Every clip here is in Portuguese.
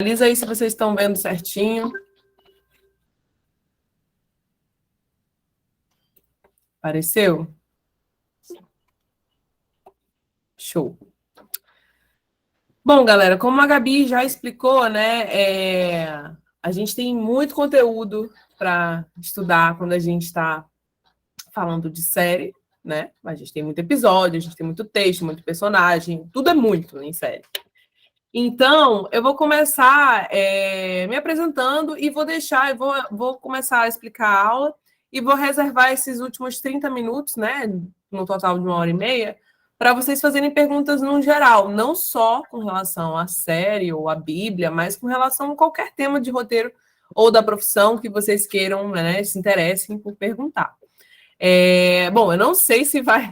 Analisa aí se vocês estão vendo certinho. Apareceu? Show. Bom, galera, como a Gabi já explicou, né, a gente tem muito conteúdo para estudar quando a gente está falando de série, né? A gente tem muito episódio, a gente tem muito texto, muito personagem, tudo é muito em série. Então, eu vou começar me apresentando e vou começar a explicar a aula e vou reservar esses últimos 30 minutos, né, no total de 1h30, para vocês fazerem perguntas no geral, não só com relação à série ou à Bíblia, mas com relação a qualquer tema de roteiro ou da profissão que vocês queiram, né, se interessem por perguntar. Bom, eu não sei se vai...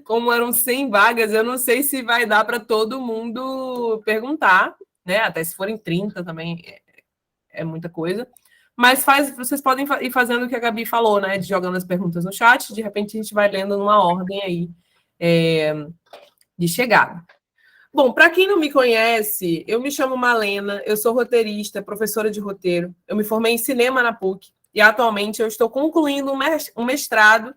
Como eram 100 vagas, eu não sei se vai dar para todo mundo perguntar, né? Até se forem 30 também é muita coisa. Mas vocês podem ir fazendo o que a Gabi falou, né? De jogando as perguntas no chat, de repente a gente vai lendo numa ordem aí de chegada. Bom, para quem não me conhece, eu me chamo Malena, eu sou roteirista, professora de roteiro. Eu me formei em cinema na PUC e atualmente eu estou concluindo um mestrado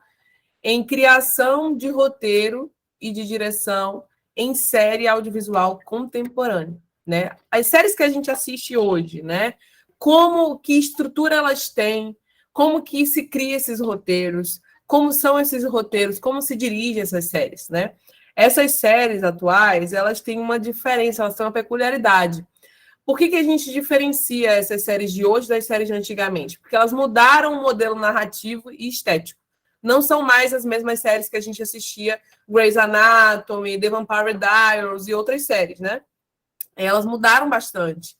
em criação de roteiro e de direção em série audiovisual contemporânea, né? As séries que a gente assiste hoje, né? Que estrutura elas têm, como que se cria esses roteiros, como são esses roteiros, como se dirige essas séries, né? Essas séries atuais, elas têm uma diferença, elas têm uma peculiaridade. Por que a gente diferencia essas séries de hoje das séries de antigamente? Porque elas mudaram o modelo narrativo e estético. Não são mais as mesmas séries que a gente assistia, Grey's Anatomy, The Vampire Diaries e outras séries, né? Elas mudaram bastante.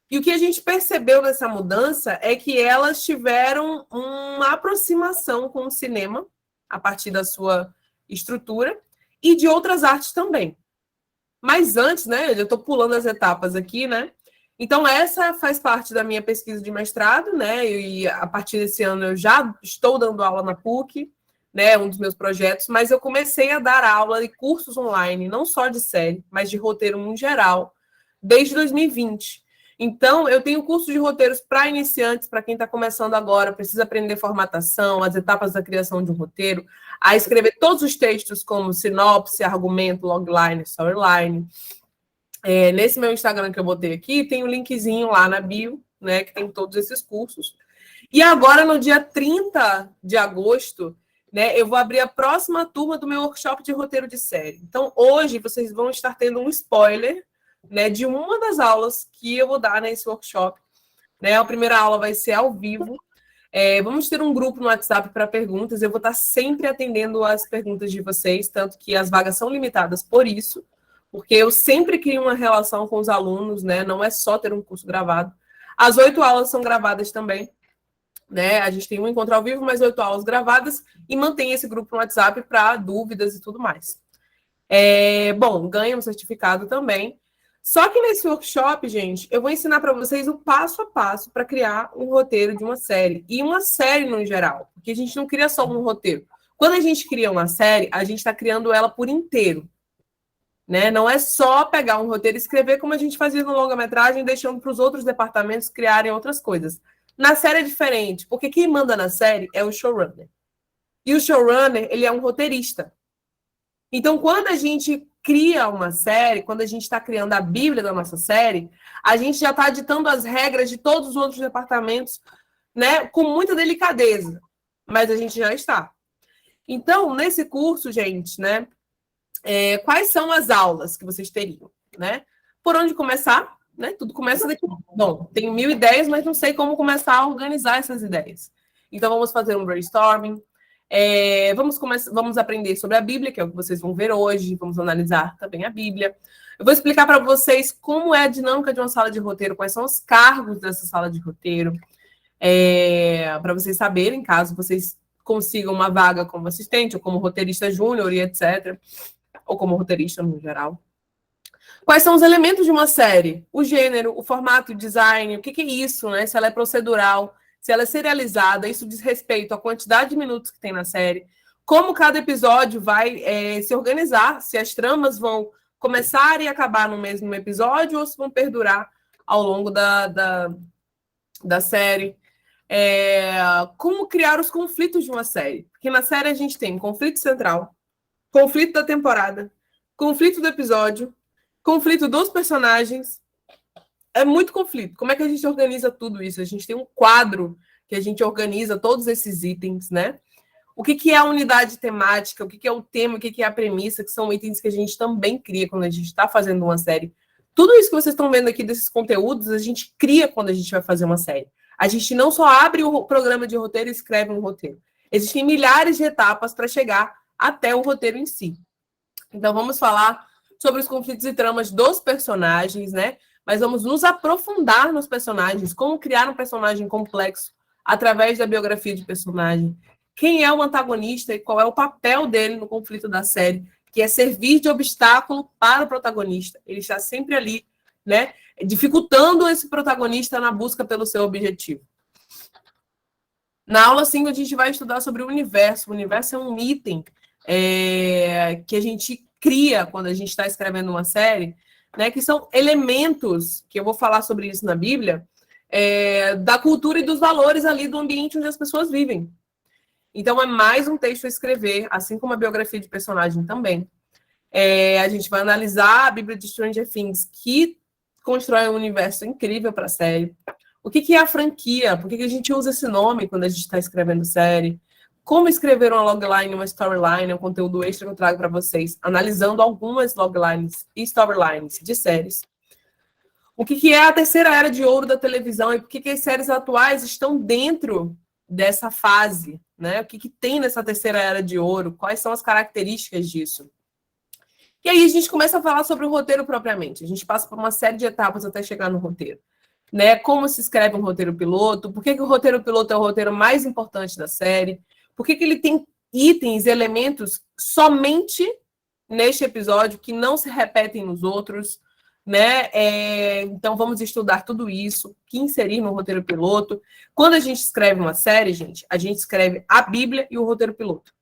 E o que a gente percebeu nessa mudança é que elas tiveram uma aproximação com o cinema, a partir da sua estrutura, e de outras artes também. Mas antes, né? Eu estou pulando as etapas aqui, né? Então, essa faz parte da minha pesquisa de mestrado, né? E a partir desse ano eu já estou dando aula na PUC, né? Um dos meus projetos, mas eu comecei a dar aula e cursos online, não só de série, mas de roteiro em geral, desde 2020. Então, eu tenho curso de roteiros para iniciantes, para quem está começando agora, precisa aprender formatação, as etapas da criação de um roteiro, a escrever todos os textos, como sinopse, argumento, logline, storyline. Nesse meu Instagram que eu botei aqui, tem um linkzinho lá na bio, né, que tem todos esses cursos. E agora, no dia 30 de agosto, né, eu vou abrir a próxima turma do meu workshop de roteiro de série. Então, hoje, vocês vão estar tendo um spoiler, né, de uma das aulas que eu vou dar nesse workshop. Né? A primeira aula vai ser ao vivo. Vamos ter um grupo no WhatsApp para perguntas. Eu vou estar sempre atendendo as perguntas de vocês, tanto que as vagas são limitadas por isso, porque eu sempre crio uma relação com os alunos, né? Não é só ter um curso gravado. As 8 aulas são gravadas também, né? A gente tem um encontro ao vivo, mas 8 aulas gravadas, e mantém esse grupo no WhatsApp para dúvidas e tudo mais. Bom, ganha um certificado também. Só que nesse workshop, gente, eu vou ensinar para vocês o passo a passo para criar um roteiro de uma série. E uma série no geral, porque a gente não cria só um roteiro. Quando a gente cria uma série, a gente está criando ela por inteiro. Né? Não é só pegar um roteiro e escrever como a gente fazia no longa-metragem, deixando para os outros departamentos criarem outras coisas. Na série é diferente, porque quem manda na série é o showrunner. E o showrunner, ele é um roteirista. Então, quando a gente cria uma série, quando a gente está criando a Bíblia da nossa série, a gente já está ditando as regras de todos os outros departamentos, né, com muita delicadeza, mas a gente já está. Então, nesse curso, gente, né, quais são as aulas que vocês teriam, né? Por onde começar, né? Tudo começa daqui. Bom, tenho 1000 ideias, mas não sei como começar a organizar essas ideias. Então, vamos fazer um brainstorming. Vamos aprender sobre a Bíblia, que é o que vocês vão ver hoje. Vamos analisar também a Bíblia. Eu vou explicar para vocês como é a dinâmica de uma sala de roteiro, quais são os cargos dessa sala de roteiro, para vocês saberem, caso vocês consigam uma vaga como assistente ou como roteirista júnior e etc., ou como roteirista no geral. Quais são os elementos de uma série? O gênero, o formato, o design, o que é isso, né? Se ela é procedural, se ela é serializada, isso diz respeito à quantidade de minutos que tem na série, como cada episódio vai se organizar, se as tramas vão começar e acabar no mesmo episódio ou se vão perdurar ao longo da série. Como criar os conflitos de uma série. Porque na série a gente tem conflito central, conflito da temporada, conflito do episódio, conflito dos personagens. É muito conflito. Como é que a gente organiza tudo isso? A gente tem um quadro que a gente organiza todos esses itens, né? O que é a unidade temática, o que é o tema, o que é a premissa, que são itens que a gente também cria quando a gente está fazendo uma série. Tudo isso que vocês estão vendo aqui desses conteúdos, a gente cria quando a gente vai fazer uma série. A gente não só abre o programa de roteiro e escreve um roteiro. Existem milhares de etapas para chegar até o roteiro em si. Então, vamos falar sobre os conflitos e tramas dos personagens, né? Mas vamos nos aprofundar nos personagens, como criar um personagem complexo através da biografia de personagem. Quem é o antagonista e qual é o papel dele no conflito da série, que é servir de obstáculo para o protagonista. Ele está sempre ali, né? Dificultando esse protagonista na busca pelo seu objetivo. Na aula 5, a gente vai estudar sobre o universo. O universo é um item que a gente cria quando a gente está escrevendo uma série, né, que são elementos, que eu vou falar sobre isso na Bíblia, da cultura e dos valores ali do ambiente onde as pessoas vivem. Então, é mais um texto a escrever, assim como a biografia de personagem também. A gente vai analisar a Bíblia de Stranger Things, que constrói um universo incrível para a série. O que é a franquia? Por que a gente usa esse nome quando a gente está escrevendo série? Como escrever uma logline, uma storyline, um conteúdo extra que eu trago para vocês, analisando algumas loglines e storylines de séries. O que é a terceira era de ouro da televisão e por que as séries atuais estão dentro dessa fase, né? O que tem nessa terceira era de ouro? Quais são as características disso? E aí a gente começa a falar sobre o roteiro propriamente. A gente passa por uma série de etapas até chegar no roteiro. Né? Como se escreve um roteiro piloto? Por que o roteiro piloto é o roteiro mais importante da série? Por que ele tem itens, elementos somente neste episódio que não se repetem nos outros? Né? Então, vamos estudar tudo isso, que inserir no roteiro piloto. Quando a gente escreve uma série, gente, a gente escreve a Bíblia e o roteiro piloto.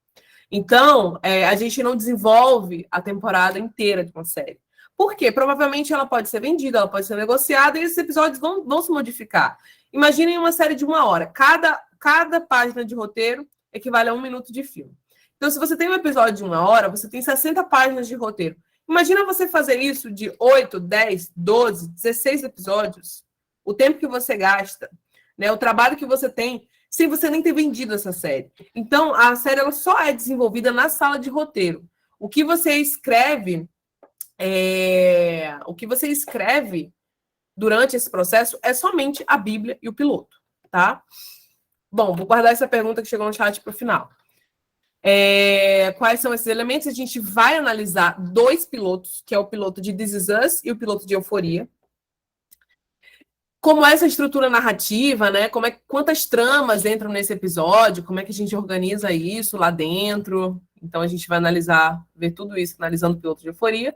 Então, a gente não desenvolve a temporada inteira de uma série. Por quê? Provavelmente ela pode ser vendida, ela pode ser negociada e esses episódios vão se modificar. Imaginem uma série de 1 hora. Cada página de roteiro equivale a 1 minuto de filme. Então, se você tem um episódio de 1 hora, você tem 60 páginas de roteiro. Imagina você fazer isso de 8, 10, 12, 16 episódios, o tempo que você gasta, né, o trabalho que você tem, sem você nem ter vendido essa série. Então, a série ela só é desenvolvida na sala de roteiro. O que você escreve durante esse processo é somente a Bíblia e o piloto, tá? Bom, vou guardar essa pergunta que chegou no chat para o final. Quais são esses elementos? A gente vai analisar 2 pilotos, que é o piloto de This Is Us e o piloto de Euforia. Como é essa estrutura narrativa, né? Quantas tramas entram nesse episódio, como é que a gente organiza isso lá dentro. Então, a gente vai ver tudo isso, analisando o piloto de Euforia.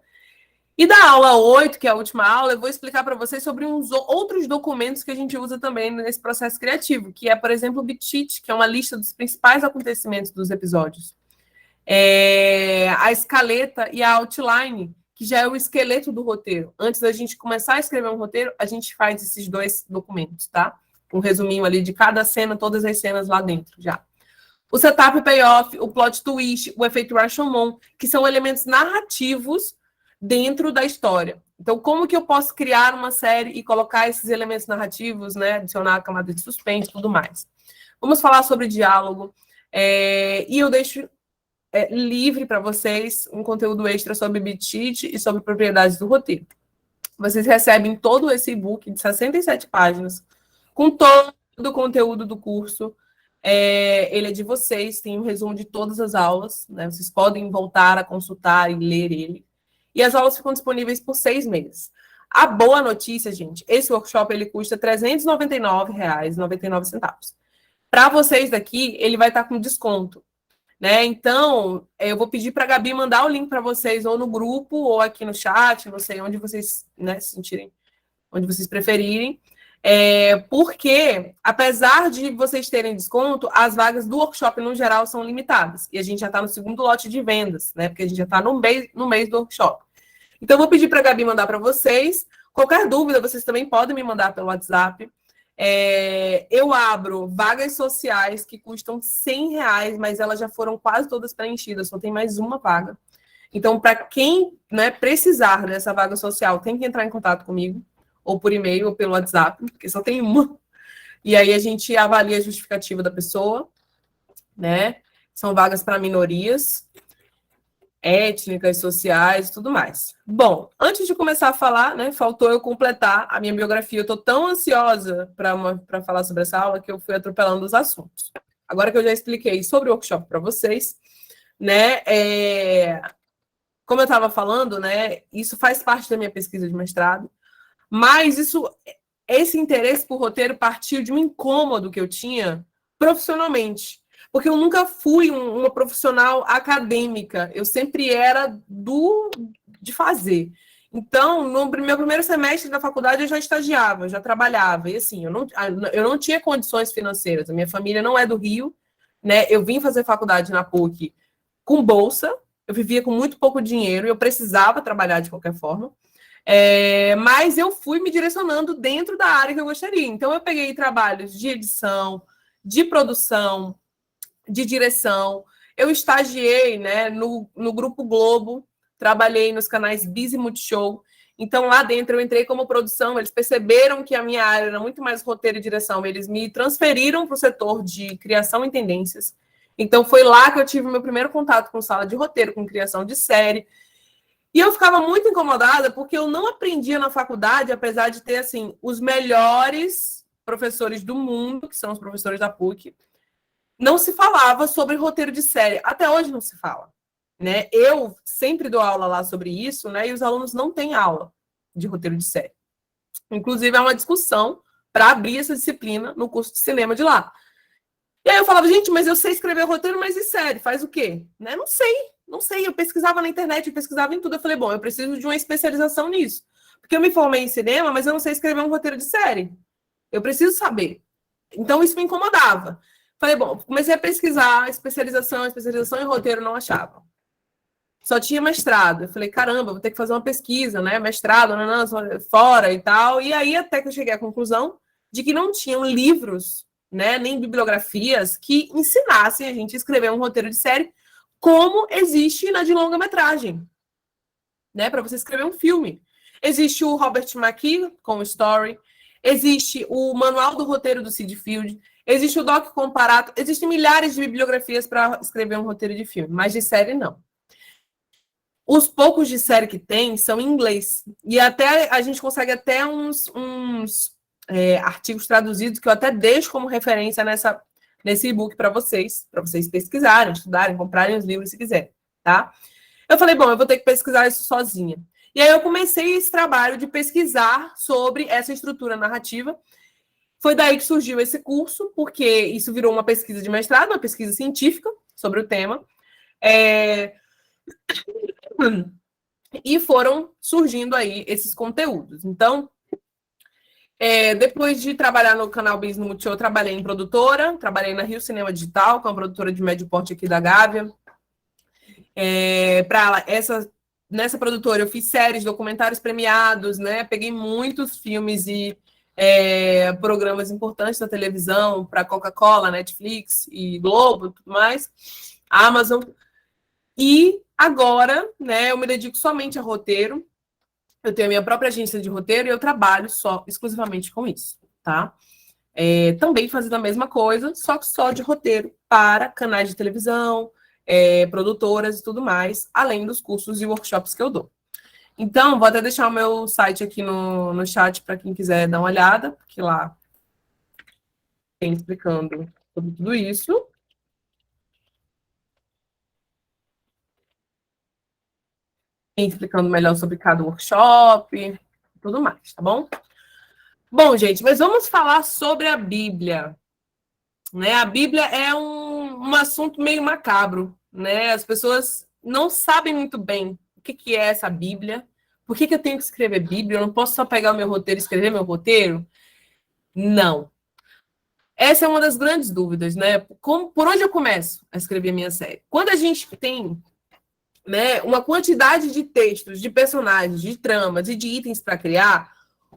E da aula 8, que é a última aula, eu vou explicar para vocês sobre uns outros documentos que a gente usa também nesse processo criativo, que é, por exemplo, o Beat Sheet, que é uma lista dos principais acontecimentos dos episódios. A escaleta e a outline, que já é o esqueleto do roteiro. Antes da gente começar a escrever um roteiro, a gente faz esses 2 documentos, tá? Um resuminho ali de cada cena, todas as cenas lá dentro já. O setup e payoff, o plot twist, o efeito Rashomon, que são elementos narrativos dentro da história. Então, como que eu posso criar uma série e colocar esses elementos narrativos, né? Adicionar a camada de suspense e tudo mais. Vamos falar sobre diálogo. E eu deixo livre para vocês um conteúdo extra sobre Beat Sheet e sobre propriedades do roteiro. Vocês recebem todo esse e-book de 67 páginas, com todo o conteúdo do curso. Ele é de vocês, tem um resumo de todas as aulas, né? Vocês podem voltar a consultar e ler ele. E as aulas ficam disponíveis por 6 meses. A boa notícia, gente, esse workshop ele custa R$ 399,99. Para vocês daqui, ele vai estar com desconto. Né? Então, eu vou pedir para a Gabi mandar o link para vocês, ou no grupo, ou aqui no chat, não sei, onde vocês se sentirem, onde vocês preferirem. Porque, apesar de vocês terem desconto, as vagas do workshop, no geral, são limitadas. E a gente já está no segundo lote de vendas, né? Porque a gente já está no mês do workshop. Então, eu vou pedir para a Gabi mandar para vocês Qualquer dúvida, vocês também podem me mandar pelo WhatsApp. Eu abro vagas sociais que custam R$100, mas elas já foram quase todas preenchidas, só tem mais uma vaga. Então, para quem, né, precisar dessa vaga social, tem que entrar em contato comigo, ou por e-mail, ou pelo WhatsApp, porque só tem uma. E aí a gente avalia a justificativa da pessoa, né? São vagas para minorias étnicas, sociais e tudo mais. Bom, antes de começar a falar, né, faltou eu completar a minha biografia. Eu estou tão ansiosa para falar sobre essa aula que eu fui atropelando os assuntos. Agora que eu já expliquei sobre o workshop para vocês, né, como eu estava falando, né, isso faz parte da minha pesquisa de mestrado, mas esse interesse por roteiro partiu de um incômodo que eu tinha profissionalmente. Porque eu nunca fui uma profissional acadêmica, eu sempre era de fazer. Então, no meu primeiro semestre da faculdade, eu já estagiava, eu já trabalhava. E assim, eu não tinha condições financeiras. A minha família não é do Rio, né? Eu vim fazer faculdade na PUC com bolsa, eu vivia com muito pouco dinheiro, eu precisava trabalhar de qualquer forma. Mas eu fui me direcionando dentro da área que eu gostaria. Então, eu peguei trabalhos de edição, de produção, de direção. Eu estagiei, né, no Grupo Globo, trabalhei nos canais Bis e Multishow. Então, lá dentro, eu entrei como produção. Eles perceberam que a minha área era muito mais roteiro e direção. Eles me transferiram para o setor de criação e tendências. Então, foi lá que eu tive meu primeiro contato com sala de roteiro, com criação de série. E eu ficava muito incomodada porque eu não aprendia na faculdade, apesar de ter, assim, os melhores professores do mundo, que são os professores da PUC. Não se falava sobre roteiro de série. Até hoje não se fala, né? Eu sempre dou aula lá sobre isso, né? E os alunos não têm aula de roteiro de série. Inclusive, é uma discussão para abrir essa disciplina no curso de cinema de lá. E aí eu falava, gente, mas eu sei escrever roteiro, mas e série? Faz o quê? Né? Não sei. Eu pesquisava na internet, eu pesquisava em tudo. Eu falei, bom, eu preciso de uma especialização nisso. Porque eu me formei em cinema, mas eu não sei escrever um roteiro de série. Eu preciso saber. Então, isso me incomodava. Falei, bom, comecei a pesquisar especialização em roteiro, não achava. Só tinha mestrado. Eu falei, caramba, vou ter que fazer uma pesquisa, né? Mestrado, fora e tal. E aí, até que eu cheguei à conclusão de que não tinham livros, né, nem bibliografias que ensinassem a gente a escrever um roteiro de série como existe na de longa-metragem, né? Para você escrever um filme. Existe o Robert McKee com o Story, existe o Manual do Roteiro do Sid Field, existe o Doc Comparato, existem milhares de bibliografias para escrever um roteiro de filme, mas de série não. Os poucos de série que tem são em inglês. E até a gente consegue até uns artigos traduzidos que eu até deixo como referência nesse e-book para vocês pesquisarem, estudarem, comprarem os livros se quiserem, tá? Eu falei, bom, eu vou ter que pesquisar isso sozinha. E aí eu comecei esse trabalho de pesquisar sobre essa estrutura narrativa. Foi daí que surgiu esse curso, porque isso virou uma pesquisa de mestrado, uma pesquisa científica sobre o tema. E foram surgindo aí esses conteúdos. Então, depois de trabalhar no canal Bis no Multishow, eu trabalhei em produtora, trabalhei na Rio Cinema Digital, que é uma produtora de médio porte aqui da Gávea. Nessa produtora eu fiz séries, documentários premiados, né? Peguei muitos filmes e programas importantes da televisão para Coca-Cola, Netflix e Globo, tudo mais, Amazon. E agora, né, eu me dedico somente a roteiro. Eu tenho a minha própria agência de roteiro e eu trabalho exclusivamente com isso, tá? Também fazendo a mesma coisa, só que só de roteiro para canais de televisão, produtoras e tudo mais, além dos cursos e workshops que eu dou. Então, vou até deixar o meu site aqui no chat para quem quiser dar uma olhada, porque lá tem explicando sobre tudo isso. Tem explicando melhor sobre cada workshop e tudo mais, tá bom? Bom, gente, mas vamos falar sobre a Bíblia. Né? A Bíblia é um assunto meio macabro, né? As pessoas não sabem muito bem o que é essa Bíblia. Por que eu tenho que escrever Bíblia? Eu não posso só pegar o meu roteiro e escrever meu roteiro? Não. Essa é uma das grandes dúvidas, né? Por onde eu começo a escrever a minha série? Quando a gente tem, né, uma quantidade de textos, de personagens, de tramas e de itens para criar,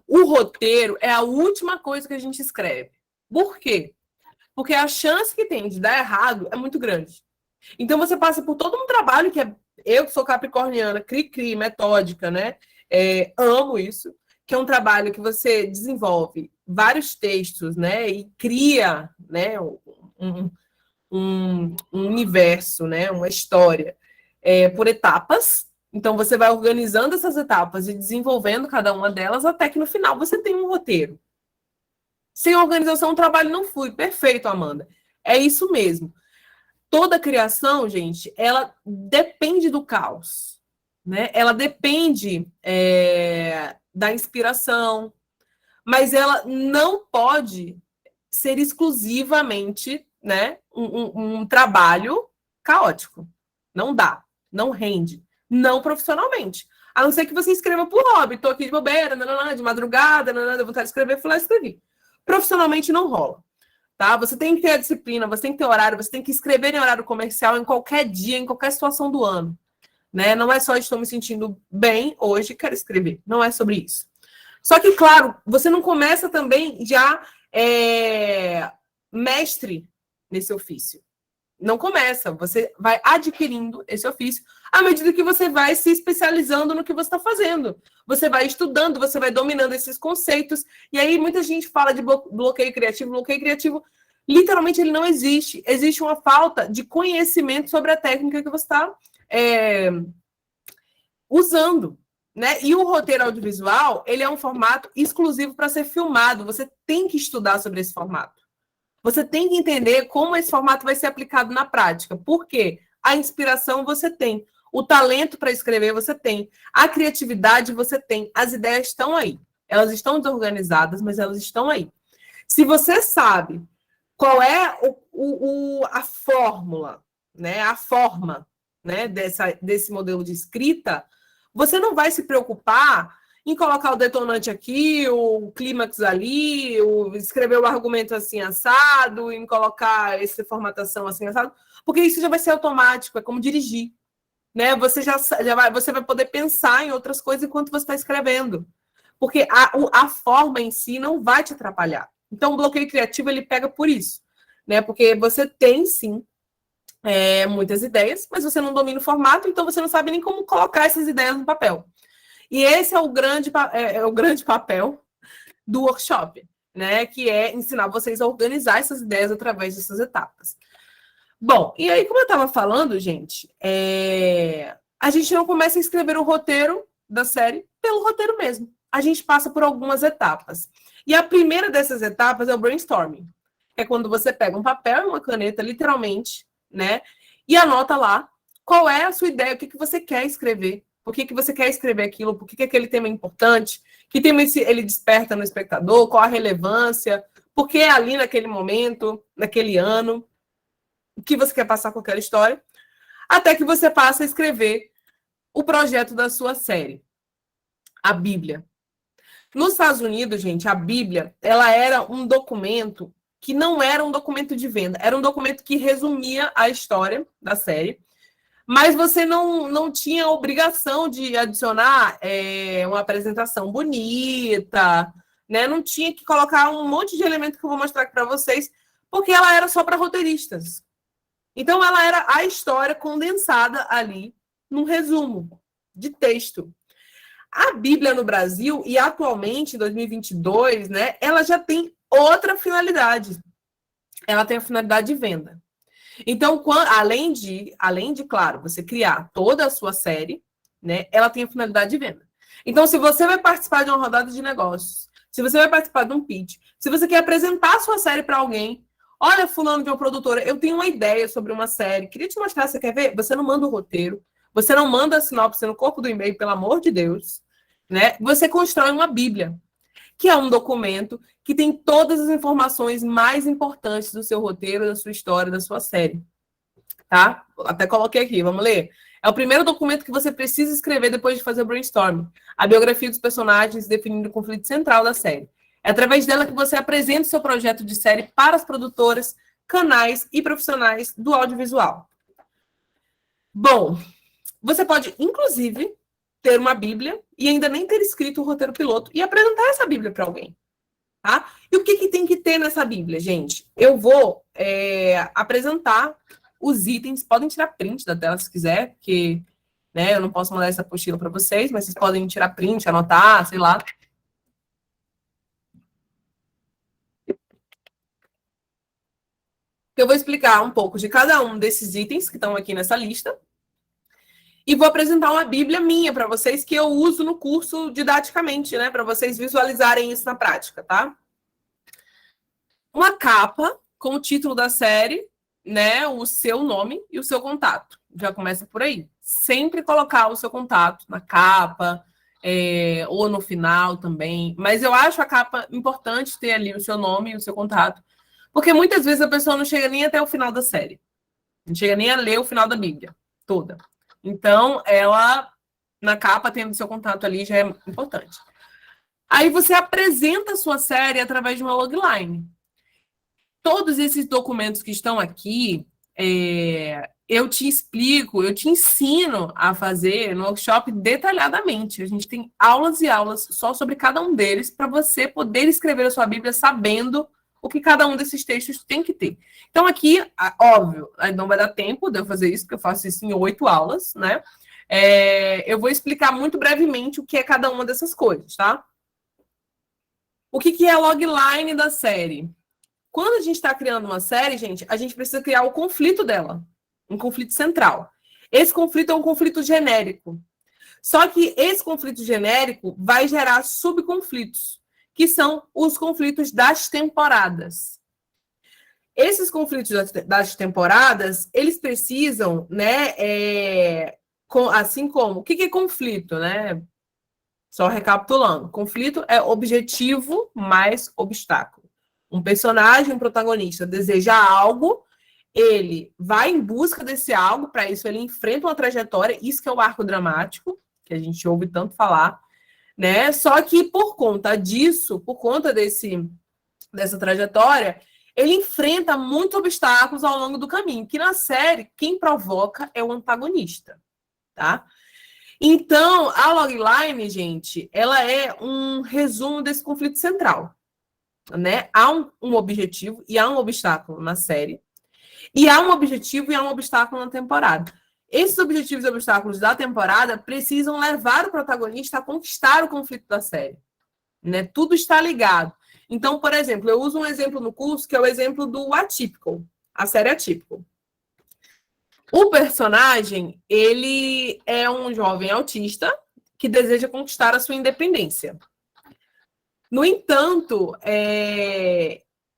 o roteiro é a última coisa que a gente escreve. Por quê? Porque a chance que tem de dar errado é muito grande. Então, você passa por todo um trabalho que é... Eu, que sou capricorniana, cri-cri, metódica, né? Amo isso. Que é um trabalho que você desenvolve vários textos, né? E cria, né? Um universo, né? Uma história por etapas. Então, você vai organizando essas etapas e desenvolvendo cada uma delas até que no final você tem um roteiro. Sem organização, o trabalho não flui. Perfeito, Amanda. É isso mesmo. Toda criação, gente, ela depende do caos, né? Ela depende da inspiração, mas ela não pode ser exclusivamente, né, um trabalho caótico. Não dá, não rende, não profissionalmente. A não ser que você escreva por hobby. Tô aqui de bobeira, de madrugada, deu vontade de escrever, fui lá e escrevi. Profissionalmente não rola. Tá? Você tem que ter a disciplina, você tem que ter horário, você tem que escrever em horário comercial em qualquer dia, em qualquer situação do ano. Né? Não é só estou me sentindo bem hoje, quero escrever. Não é sobre isso. Só que, claro, você não começa também já mestre nesse ofício. Não começa. Você vai adquirindo esse ofício à medida que você vai se especializando no que você está fazendo. Você vai estudando, você vai dominando esses conceitos. E aí muita gente fala de bloqueio criativo. Bloqueio criativo, literalmente, ele não existe. Existe uma falta de conhecimento sobre a técnica que você está usando. Né? E o roteiro audiovisual, ele é um formato exclusivo para ser filmado. Você tem que estudar sobre esse formato. Você tem que entender como esse formato vai ser aplicado na prática. Por quê? A inspiração você tem. O talento para escrever você tem. A criatividade você tem. As ideias estão aí. Elas estão desorganizadas, mas elas estão aí. Se você sabe qual é a fórmula, né? A forma, né? Desse modelo de escrita, você não vai se preocupar em colocar o detonante aqui, o clímax ali, escrever o argumento assim assado, em colocar essa formatação assim assado, porque isso já vai ser automático, é como dirigir. Né? Você você vai poder pensar em outras coisas enquanto você está escrevendo. Porque a forma em si não vai te atrapalhar. Então, o bloqueio criativo, ele pega por isso. Né? Porque você tem, sim, muitas ideias, mas você não domina o formato, então você não sabe nem como colocar essas ideias no papel. E esse é o grande papel do workshop, né? Que é ensinar vocês a organizar essas ideias através dessas etapas. Bom, e aí, como eu estava falando, gente, a gente não começa a escrever o roteiro da série pelo roteiro mesmo. A gente passa por algumas etapas. E a primeira dessas etapas é o brainstorming. É quando você pega um papel e uma caneta, literalmente, né? E anota lá qual é a sua ideia, o que você quer escrever. Por que você quer escrever aquilo? Por que aquele tema é importante? Que tema ele desperta no espectador? Qual a relevância? Por que ali naquele momento, naquele ano? O que você quer passar com aquela história? Até que você passa a escrever o projeto da sua série. A Bíblia. Nos Estados Unidos, gente, a Bíblia, ela era um documento que não era um documento de venda. Era um documento que resumia a história da série. Mas você não tinha a obrigação de adicionar uma apresentação bonita, né? Não tinha que colocar um monte de elemento que eu vou mostrar aqui para vocês, porque ela era só para roteiristas. Então, ela era a história condensada ali num resumo de texto. A Bíblia no Brasil, e atualmente, em 2022, né, ela já tem outra finalidade. Ela tem a finalidade de venda. Então, além de, claro, você criar toda a sua série, né, ela tem a finalidade de venda. Então, se você vai participar de uma rodada de negócios, se você vai participar de um pitch, se você quer apresentar a sua série para alguém, olha, fulano de uma produtora, eu tenho uma ideia sobre uma série, queria te mostrar, você quer ver? Você não manda o roteiro, você não manda a sinopse no corpo do e-mail, pelo amor de Deus, né? Você constrói uma Bíblia, que é um documento que tem todas as informações mais importantes do seu roteiro, da sua história, da sua série. Tá? Até coloquei aqui, vamos ler. É o primeiro documento que você precisa escrever depois de fazer o brainstorming. A biografia dos personagens definindo o conflito central da série. É através dela que você apresenta o seu projeto de série para as produtoras, canais e profissionais do audiovisual. Bom, você pode, inclusive, ter uma Bíblia e ainda nem ter escrito o roteiro piloto e apresentar essa Bíblia para alguém. Tá? E o que tem que ter nessa Bíblia, gente? Eu vou apresentar os itens. Podem tirar print da tela se quiser, porque né, eu não posso mandar essa apostila para vocês, mas vocês podem tirar print, anotar, sei lá. Eu vou explicar um pouco de cada um desses itens que estão aqui nessa lista. E vou apresentar uma Bíblia minha para vocês que eu uso no curso didaticamente, né? Para vocês visualizarem isso na prática, tá? Uma capa com o título da série, né? O seu nome e o seu contato. Já começa por aí. Sempre colocar o seu contato na capa, ou no final também. Mas eu acho a capa importante ter ali o seu nome e o seu contato. Porque muitas vezes a pessoa não chega nem até o final da série. Não chega nem a ler o final da Bíblia toda. Então, ela, na capa, tendo seu contato ali, já é importante. Aí você apresenta a sua série através de uma logline. Todos esses documentos que estão aqui, eu te explico, eu te ensino a fazer no workshop detalhadamente. A gente tem aulas e aulas só sobre cada um deles, para você poder escrever a sua Bíblia sabendo o que cada um desses textos tem que ter. Então, aqui, óbvio, não vai dar tempo de eu fazer isso, porque eu faço isso em 8 aulas, né? Eu vou explicar muito brevemente o que é cada uma dessas coisas, tá? O que é a logline da série? Quando a gente está criando uma série, gente, a gente precisa criar o conflito dela, um conflito central. Esse conflito é um conflito genérico. Só que esse conflito genérico vai gerar subconflitos, que são os conflitos das temporadas. Esses conflitos das temporadas, eles precisam, né, assim como... O que é conflito, né? Só recapitulando. Conflito é objetivo mais obstáculo. Um personagem, um protagonista, deseja algo, ele vai em busca desse algo, para isso ele enfrenta uma trajetória, isso que é o arco dramático, que a gente ouve tanto falar, né? Só que por conta disso, por conta dessa trajetória, ele enfrenta muitos obstáculos ao longo do caminho, que na série, quem provoca é o antagonista, tá? Então, a logline, gente, ela é um resumo desse conflito central, né? Há um objetivo e há um obstáculo na série, e há um objetivo e há um obstáculo na temporada. Esses objetivos e obstáculos da temporada precisam levar o protagonista a conquistar o conflito da série, né? Tudo está ligado. Então, por exemplo, eu uso um exemplo no curso que é o exemplo do Atypical, a série Atypical. O personagem, ele é um jovem autista que deseja conquistar a sua independência. No entanto,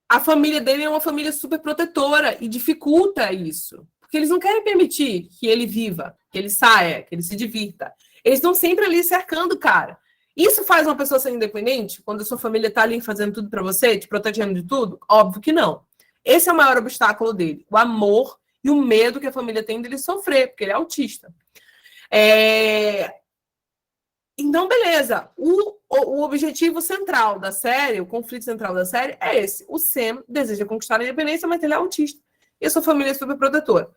a família dele é uma família super protetora e dificulta isso. Porque eles não querem permitir que ele viva, que ele saia, que ele se divirta. Eles estão sempre ali cercando o cara. Isso faz uma pessoa ser independente? Quando a sua família está ali fazendo tudo para você, te protegendo de tudo? Óbvio que não. Esse é o maior obstáculo dele. O amor e o medo que a família tem dele sofrer, porque ele é autista. Então, beleza. O objetivo central da série, o conflito central da série é esse. O Sam deseja conquistar a independência, mas ele é autista. E a sua família é super protetora.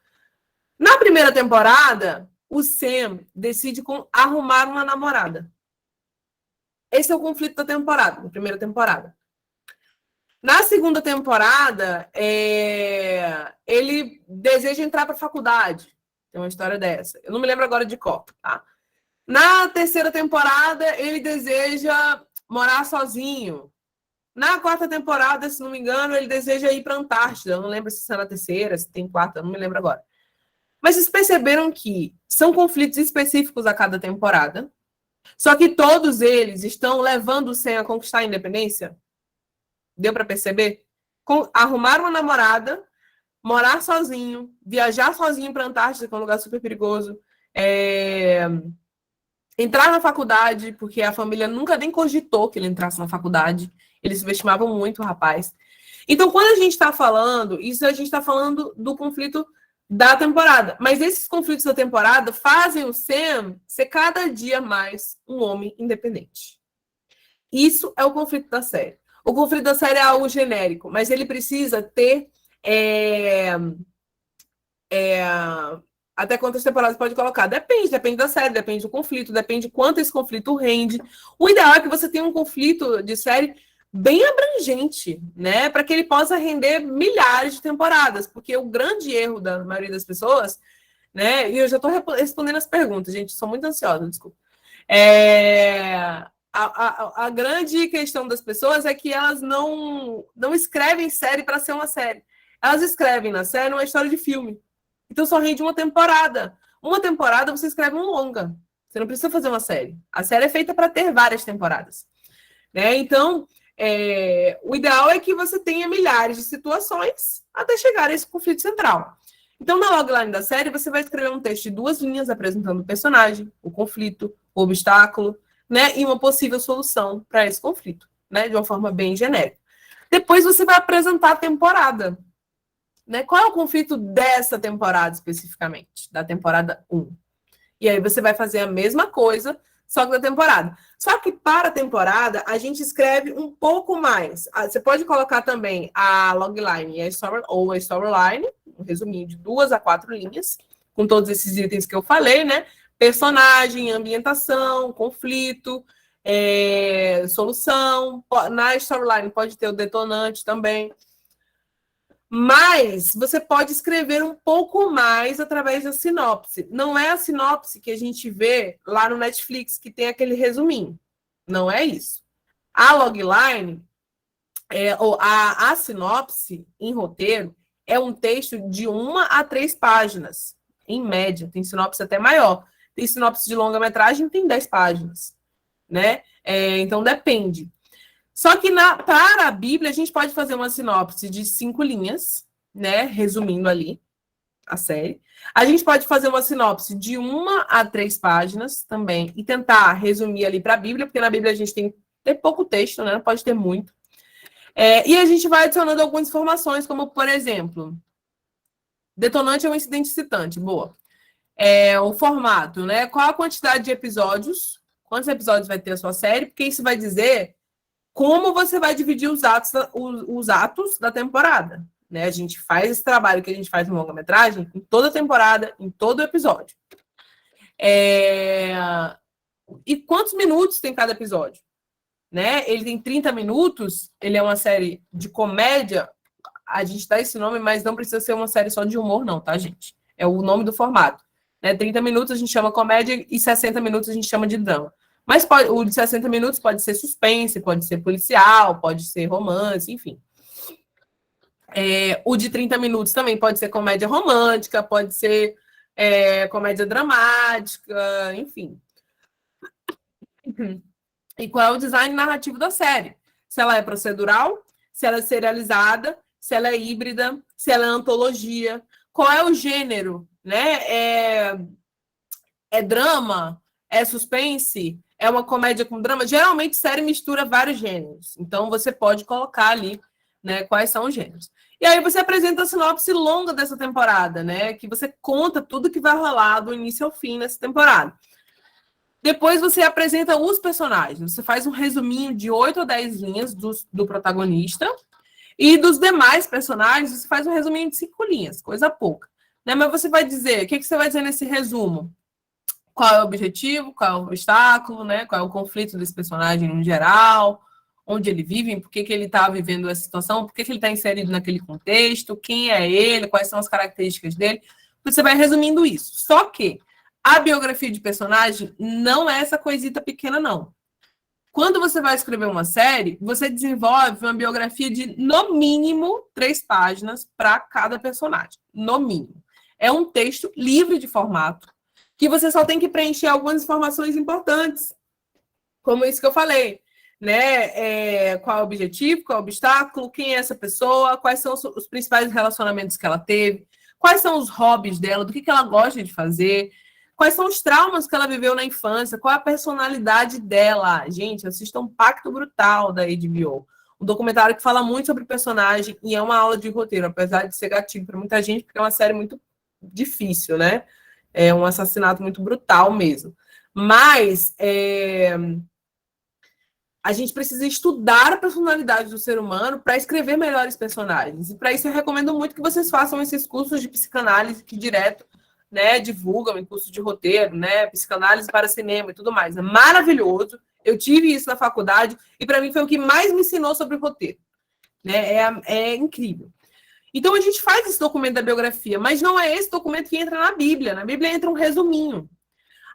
Na primeira temporada, o Sam decide arrumar uma namorada. Esse é o conflito da temporada, da primeira temporada. Na segunda temporada, ele deseja entrar para a faculdade. Tem uma história dessa. Eu não me lembro agora de qual, tá? Na terceira temporada, ele deseja morar sozinho. Na quarta temporada, se não me engano, ele deseja ir para a Antártida. Eu não lembro se é na terceira, se tem quarta, eu não me lembro agora. Mas vocês perceberam que são conflitos específicos a cada temporada, só que todos eles estão levando o Sam a conquistar a independência? Deu para perceber? Arrumar uma namorada, morar sozinho, viajar sozinho para a Antártida, que é um lugar super perigoso, entrar na faculdade, porque a família nunca nem cogitou que ele entrasse na faculdade. Eles subestimavam muito o rapaz. Então, quando a gente está falando, isso a gente está falando do conflito da temporada. Mas esses conflitos da temporada fazem o Sam ser cada dia mais um homem independente. Isso é o conflito da série. O conflito da série é algo genérico, mas ele precisa ter Até quantas temporadas pode colocar? Depende da série, depende do conflito, depende quanto esse conflito rende. O ideal é que você tenha um conflito de série bem abrangente, né? Para que ele possa render milhares de temporadas, porque o grande erro da maioria das pessoas, né? E eu já estou respondendo as perguntas, gente, sou muito ansiosa, desculpa. A grande questão das pessoas é que elas não escrevem série para ser uma série. Elas escrevem na série uma história de filme. Então só rende uma temporada. Uma temporada você escreve um longa. Você não precisa fazer uma série. A série é feita para ter várias temporadas. Né? Então, o ideal é que você tenha milhares de situações até chegar a esse conflito central. Então, na logline da série, você vai escrever um texto de 2 linhas apresentando o personagem, o conflito, o obstáculo, né? E uma possível solução para esse conflito, né? De uma forma bem genérica. Depois você vai apresentar a temporada. Né? Qual é o conflito dessa temporada especificamente? Da temporada 1. E aí você vai fazer a mesma coisa, só que da temporada. Só que para a temporada, a gente escreve um pouco mais. Você pode colocar também a logline ou a storyline, um resuminho de 2 a 4 linhas, com todos esses itens que eu falei, né? Personagem, ambientação, conflito, solução. Na storyline pode ter o detonante também. Mas você pode escrever um pouco mais através da sinopse. Não é a sinopse que a gente vê lá no Netflix, que tem aquele resuminho. Não é isso. A logline, ou a sinopse em roteiro, é um texto de 1 a 3 páginas, em média. Tem sinopse até maior. Tem sinopse de longa-metragem, tem 10 páginas. Né? Então, depende. Só que para a Bíblia, a gente pode fazer uma sinopse de 5 linhas, né? Resumindo ali a série. A gente pode fazer uma sinopse de 1 a 3 páginas também e tentar resumir ali para a Bíblia, porque na Bíblia a gente tem que ter pouco texto, né? Não pode ter muito. E a gente vai adicionando algumas informações, como, por exemplo, detonante é um incidente excitante. Boa. O formato, né? Qual a quantidade de episódios? Quantos episódios vai ter a sua série? Porque isso vai dizer como você vai dividir os atos da temporada. Né? A gente faz esse trabalho que a gente faz em longa-metragem em toda a temporada, em todo episódio. E quantos minutos tem cada episódio? Né? Ele tem 30 minutos, ele é uma série de comédia, a gente dá esse nome, mas não precisa ser uma série só de humor, não, tá, gente? É o nome do formato. Né? 30 minutos a gente chama comédia e 60 minutos a gente chama de drama. Mas o de 60 minutos pode ser suspense, pode ser policial, pode ser romance, enfim. O de 30 minutos também pode ser comédia romântica, pode ser comédia dramática, enfim. E qual é o design narrativo da série? Se ela é procedural, se ela é serializada, se ela é híbrida, se ela é antologia. Qual é o gênero? Né? É drama? É suspense? É uma comédia com drama? Geralmente, série mistura vários gêneros. Então, você pode colocar ali, né, quais são os gêneros. E aí você apresenta a sinopse longa dessa temporada, né? Que você conta tudo que vai rolar do início ao fim nessa temporada. Depois você apresenta os personagens. Você faz um resuminho de 8 ou 10 linhas do protagonista. E dos demais personagens, você faz um resuminho de 5 linhas, coisa pouca. Né? Mas você vai dizer, o que você vai dizer nesse resumo? Qual é o objetivo, qual é o obstáculo, né? Qual é o conflito desse personagem no geral, onde ele vive, por que ele está vivendo essa situação, por que ele está inserido naquele contexto, quem é ele, quais são as características dele. Você vai resumindo isso. Só que a biografia de personagem não é essa coisita pequena, não. Quando você vai escrever uma série, você desenvolve uma biografia de, no mínimo, 3 páginas para cada personagem. No mínimo. É um texto livre de formato, que você só tem que preencher algumas informações importantes, como isso que eu falei, né? Qual é o objetivo, qual é o obstáculo, quem é essa pessoa, quais são os principais relacionamentos que ela teve, quais são os hobbies dela, do que ela gosta de fazer, quais são os traumas que ela viveu na infância, qual é a personalidade dela. Gente, assista um Pacto Brutal da HBO, um documentário que fala muito sobre personagem e é uma aula de roteiro, apesar de ser gatilho para muita gente, porque é uma série muito difícil, né? É um assassinato muito brutal mesmo. Mas a gente precisa estudar a personalidade do ser humano para escrever melhores personagens. E para isso eu recomendo muito que vocês façam esses cursos de psicanálise que direto, né? Divulgam em curso de roteiro, né? Psicanálise para cinema e tudo mais. É maravilhoso. Eu tive isso na faculdade e para mim foi o que mais me ensinou sobre roteiro, né? É incrível. Então a gente faz esse documento da biografia, mas não é esse documento que entra na Bíblia. Na Bíblia entra um resuminho.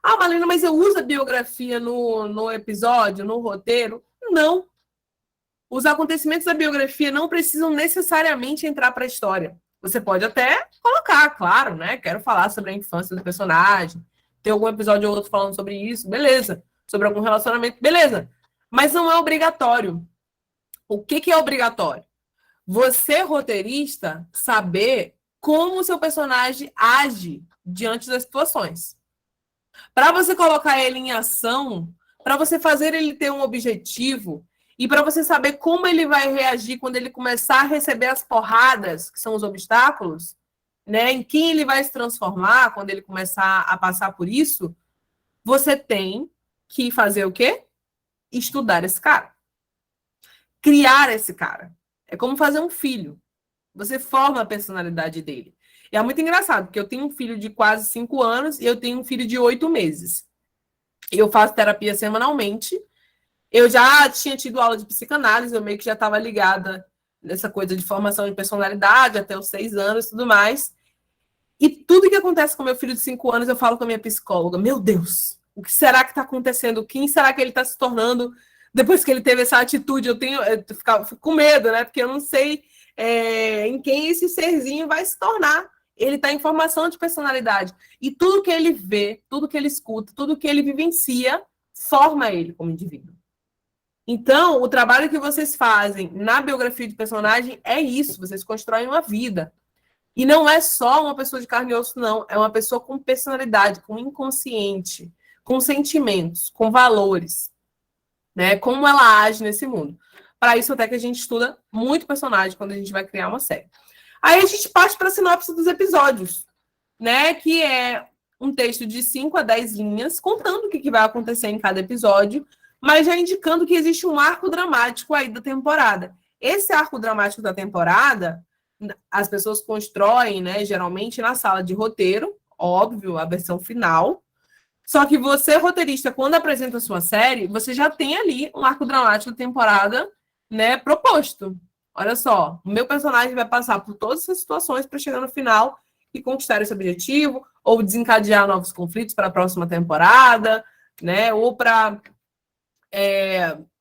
Ah, Marlena, mas eu uso a biografia no episódio, no roteiro? Não. Os acontecimentos da biografia não precisam necessariamente entrar para a história. Você pode até colocar, claro, né? Quero falar sobre a infância do personagem, ter algum episódio ou outro falando sobre isso, beleza. Sobre algum relacionamento, beleza. Mas não é obrigatório. O que é obrigatório? Você, roteirista, saber como o seu personagem age diante das situações. Para você colocar ele em ação, para você fazer ele ter um objetivo e para você saber como ele vai reagir quando ele começar a receber as porradas, que são os obstáculos, né? Em quem ele vai se transformar quando ele começar a passar por isso, você tem que fazer o quê? Estudar esse cara. Criar esse cara. É como fazer um filho. Você forma a personalidade dele. E é muito engraçado, porque eu tenho um filho de quase 5 anos e eu tenho um filho de 8 meses. Eu faço terapia semanalmente. Eu já tinha tido aula de psicanálise, eu meio que já estava ligada nessa coisa de formação de personalidade até os 6 anos e tudo mais. E tudo que acontece com meu filho de 5 anos, eu falo com a minha psicóloga. Meu Deus, o que será que está acontecendo? Quem será que ele está se tornando depois que ele teve essa atitude? Eu fico com medo, né? Porque eu não sei em quem esse serzinho vai se tornar. Ele está em formação de personalidade. E tudo que ele vê, tudo que ele escuta, tudo que ele vivencia, forma ele como indivíduo. Então, o trabalho que vocês fazem na biografia de personagem é isso. Vocês constroem uma vida. E não é só uma pessoa de carne e osso, não. É uma pessoa com personalidade, com inconsciente, com sentimentos, com valores. Né? Como ela age nesse mundo. Para isso, até que a gente estuda muito personagem quando a gente vai criar uma série. Aí a gente parte para a sinopse dos episódios, né? Que é um texto de 5 a 10 linhas, contando o que vai acontecer em cada episódio, mas já indicando que existe um arco dramático aí da temporada. Esse arco dramático da temporada, as pessoas constroem, né? Geralmente na sala de roteiro, óbvio, a versão final. Só que você, roteirista, quando apresenta a sua série, você já tem ali um arco dramático da temporada, né, proposto. Olha só, o meu personagem vai passar por todas essas situações para chegar no final e conquistar esse objetivo, ou desencadear novos conflitos para a próxima temporada, né, ou para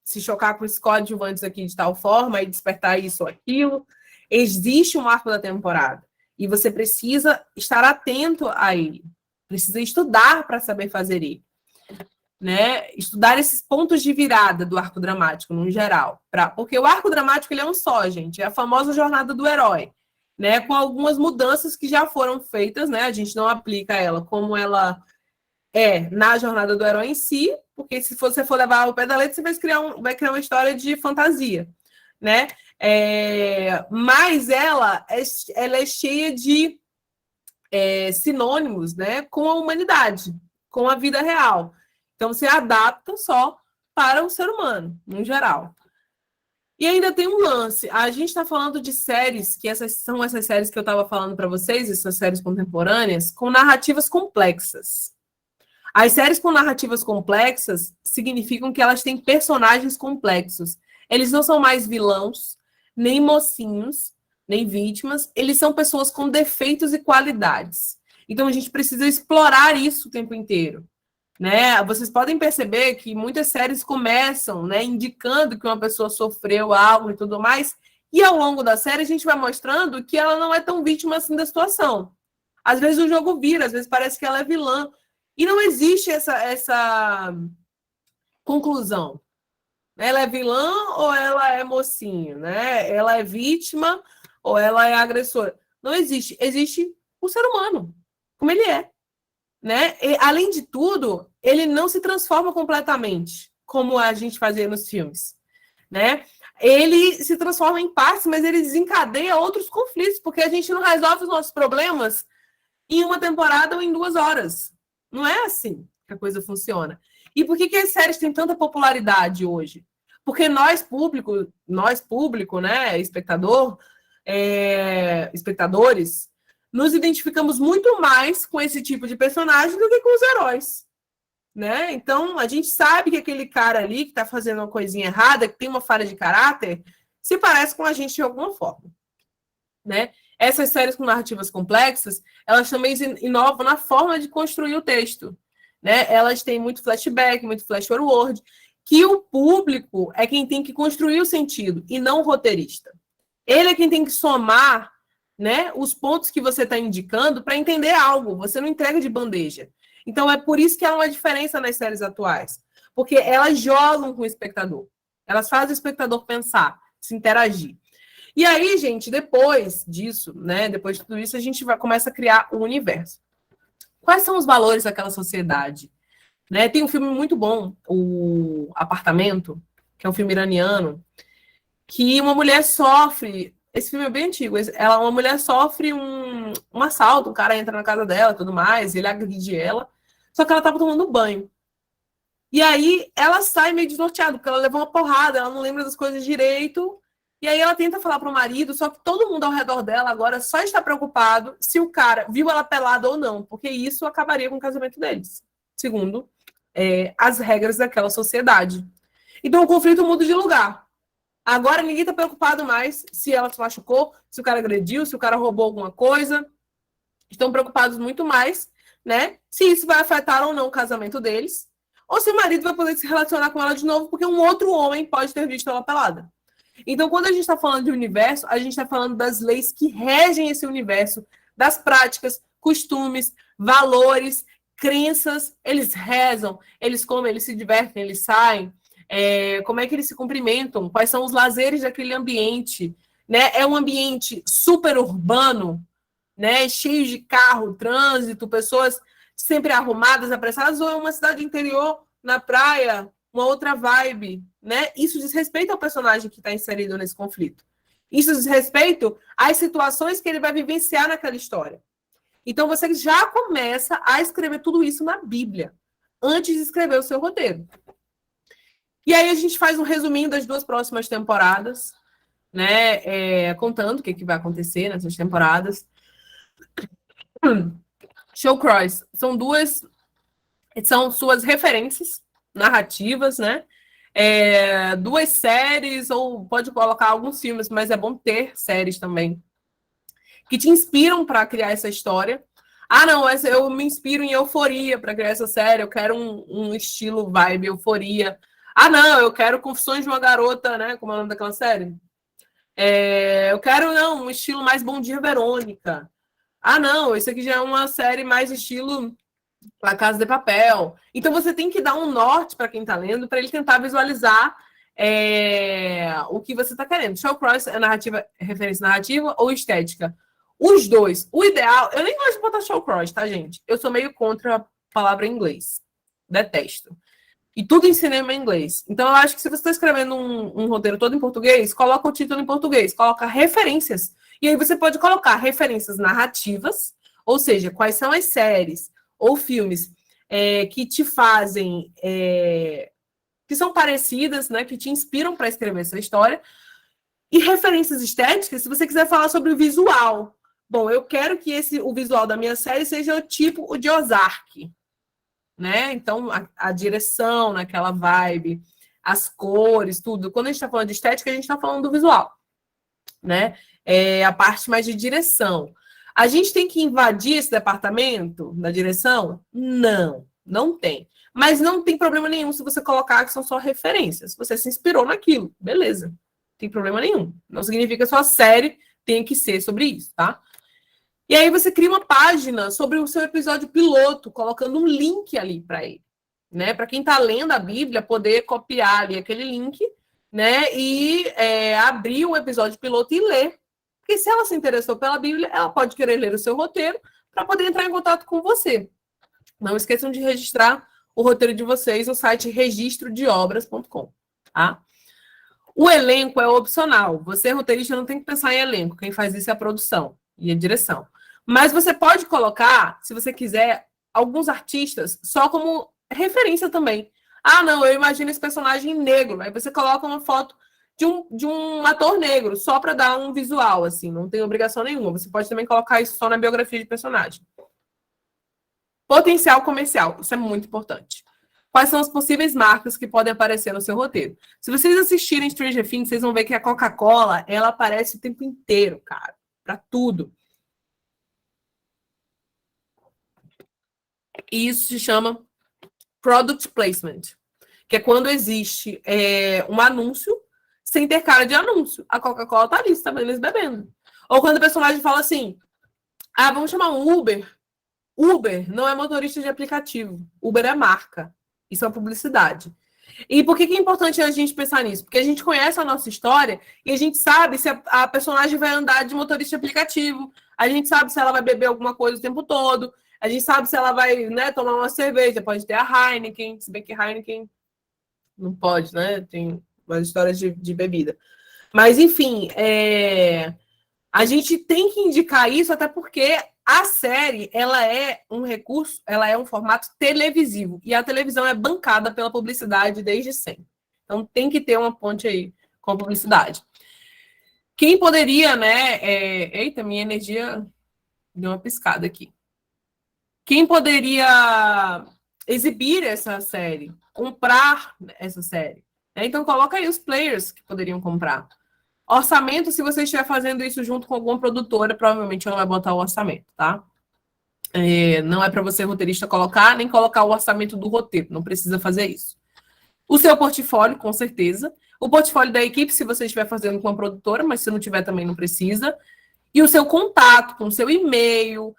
se chocar com os coadjuvantes aqui de tal forma e despertar isso ou aquilo. Existe um arco da temporada e você precisa estar atento a ele. Precisa estudar para saber fazer ele. Né? Estudar esses pontos de virada do arco dramático, no geral. Porque o arco dramático ele é um só, gente. É a famosa jornada do herói. Né? Com algumas mudanças que já foram feitas. Né? A gente não aplica ela como ela é na jornada do herói em si, porque se você for levar ao pé da letra, você vai criar uma história de fantasia. Né? Mas ela é cheia de sinônimos, né, com a humanidade, com a vida real. Então, você adapta só para o ser humano, no geral. E ainda tem um lance. A gente está falando de séries, que essas séries que eu estava falando para vocês, essas séries contemporâneas, com narrativas complexas. As séries com narrativas complexas significam que elas têm personagens complexos. Eles não são mais vilãos, nem mocinhos, nem vítimas, eles são pessoas com defeitos e qualidades. Então, a gente precisa explorar isso o tempo inteiro. Né? Vocês podem perceber que muitas séries começam, né, indicando que uma pessoa sofreu algo e tudo mais, e ao longo da série a gente vai mostrando que ela não é tão vítima assim da situação. Às vezes o jogo vira, às vezes parece que ela é vilã. E não existe essa conclusão. Ela é vilã ou ela é mocinho? Né? Ela é vítima ou ela é agressora? Não existe. Existe o ser humano, como ele é. Né? E, além de tudo, ele não se transforma completamente, como a gente fazia nos filmes. Né? Ele se transforma em partes, mas ele desencadeia outros conflitos, porque a gente não resolve os nossos problemas em uma temporada ou em 2 horas. Não é assim que a coisa funciona. E por que as séries têm tanta popularidade hoje? Porque nós, público, né, espectadores, nos identificamos muito mais com esse tipo de personagem do que com os heróis, né? Então, a gente sabe que aquele cara ali que está fazendo uma coisinha errada, que tem uma falha de caráter, se parece com a gente de alguma forma, né? Essas séries com narrativas complexas, elas também inovam na forma de construir o texto, né? Elas têm muito flashback, muito flash forward, que o público é quem tem que construir o sentido e não o roteirista. Ele é quem tem que somar, né, os pontos que você está indicando para entender algo. Você não entrega de bandeja. Então, é por isso que há uma diferença nas séries atuais. Porque elas jogam com o espectador. Elas fazem o espectador pensar, se interagir. E aí, gente, depois disso, né, depois de tudo isso, a gente começa a criar o universo. Quais são os valores daquela sociedade? Né? Tem um filme muito bom, o Apartamento, que é um filme iraniano, que uma mulher sofre. Esse filme é bem antigo. Uma mulher sofre um assalto, um cara entra na casa dela, tudo mais, ele agride ela, só que ela estava tomando banho. E aí ela sai meio desnorteada, porque ela levou uma porrada, ela não lembra das coisas direito. E aí ela tenta falar para o marido, só que todo mundo ao redor dela agora só está preocupado se o cara viu ela pelada ou não, porque isso acabaria com o casamento deles, segundo as regras daquela sociedade. Então o conflito muda de lugar. Agora ninguém está preocupado mais se ela se machucou, se o cara agrediu, se o cara roubou alguma coisa. Estão preocupados muito mais, né? Se isso vai afetar ou não o casamento deles, ou se o marido vai poder se relacionar com ela de novo, porque um outro homem pode ter visto ela pelada. Então, quando a gente está falando de universo, a gente está falando das leis que regem esse universo, das práticas, costumes, valores, crenças. Eles rezam, eles comem, eles se divertem, eles saem. Como é que eles se cumprimentam? Quais são os lazeres daquele ambiente? Né? É um ambiente super urbano, né? Cheio de carro, trânsito, pessoas sempre arrumadas, apressadas, ou é uma cidade interior, na praia, uma outra vibe, né? Isso diz respeito ao personagem que está inserido nesse conflito. Isso diz respeito às situações que ele vai vivenciar naquela história. Então, você já começa a escrever tudo isso na Bíblia, antes de escrever o seu roteiro. E aí a gente faz um resuminho das 2 próximas temporadas, né? Contando o que vai acontecer nessas temporadas. Showcross são suas referências narrativas, né? 2 séries, ou pode colocar alguns filmes, mas é bom ter séries também que te inspiram para criar essa história. Ah, não, eu me inspiro em Euforia para criar essa série, eu quero um estilo vibe Euforia. Ah, não, eu quero Confissões de uma Garota, né? Como é o nome daquela série? Eu quero, não, um estilo mais Bom Dia, Verônica. Ah, não, isso aqui já é uma série mais estilo La Casa de Papel. Então, você tem que dar um norte para quem está lendo, para ele tentar visualizar o que você está querendo. Showcross é narrativa, referência narrativa ou estética? Os dois. O ideal... Eu nem gosto de botar showcross, tá, gente? Eu sou meio contra a palavra em inglês. Detesto. E tudo em cinema em inglês. Então, eu acho que se você está escrevendo um roteiro todo em português, coloca o título em português, coloca referências. E aí você pode colocar referências narrativas, ou seja, quais são as séries ou filmes que te fazem... que são parecidas, né, que te inspiram para escrever essa história. E referências estéticas, se você quiser falar sobre o visual. Bom, eu quero que o visual da minha série seja o de Ozark, né? Então, a direção naquela vibe, as cores, tudo. Quando a gente está falando de estética, a gente está falando do visual, né? A parte mais de direção. A gente tem que invadir esse departamento da direção? Não, não tem. Mas não tem problema nenhum se você colocar que são só referências. Você se inspirou naquilo, beleza. Não tem problema nenhum. Não significa que a sua série tem que ser sobre isso, tá? E aí você cria uma página sobre o seu episódio piloto, colocando um link ali para ele, né? Para quem está lendo a Bíblia, poder copiar ali aquele link, né? E abrir o episódio piloto e ler. Porque se ela se interessou pela Bíblia, ela pode querer ler o seu roteiro para poder entrar em contato com você. Não esqueçam de registrar o roteiro de vocês no site registrodeobras.com, tá? O elenco é opcional. Você, roteirista, não tem que pensar em elenco. Quem faz isso é a produção e a direção. Mas você pode colocar, se você quiser, alguns artistas só como referência também. Ah, não, eu imagino esse personagem negro. Aí você coloca uma foto de um ator negro, só para dar um visual, assim, não tem obrigação nenhuma. Você pode também colocar isso só na biografia de personagem. Potencial comercial, isso é muito importante. Quais são as possíveis marcas que podem aparecer no seu roteiro? Se vocês assistirem Stranger Things, vocês vão ver que a Coca-Cola, ela aparece o tempo inteiro, cara, para tudo. E isso se chama product placement, que é quando existe um anúncio sem ter cara de anúncio. A Coca-Cola tá ali, você tá vendo eles bebendo. Ou quando o personagem fala assim, vamos chamar um Uber. Uber não é motorista de aplicativo. Uber é marca. Isso é publicidade. E por que é importante a gente pensar nisso? Porque a gente conhece a nossa história e a gente sabe se a personagem vai andar de motorista de aplicativo. A gente sabe se ela vai beber alguma coisa o tempo todo. A gente sabe se ela vai, né, tomar uma cerveja. Pode ter a Heineken, se bem que Heineken não pode, né? Tem umas histórias de bebida. Mas, enfim, a gente tem que indicar isso até porque a série, ela é um recurso, ela é um formato televisivo. E a televisão é bancada pela publicidade desde sempre. Então, tem que ter uma ponte aí com a publicidade. Quem poderia, né? Eita, minha energia deu uma piscada aqui. Quem poderia exibir essa série? Comprar essa série? Então, coloca aí os players que poderiam comprar. Orçamento, se você estiver fazendo isso junto com alguma produtora, provavelmente ela vai botar o orçamento, tá? Não é para você, roteirista, colocar, nem colocar o orçamento do roteiro, não precisa fazer isso. O seu portfólio, com certeza. O portfólio da equipe, se você estiver fazendo com a produtora, mas se não tiver também não precisa. E o seu contato, com o seu e-mail.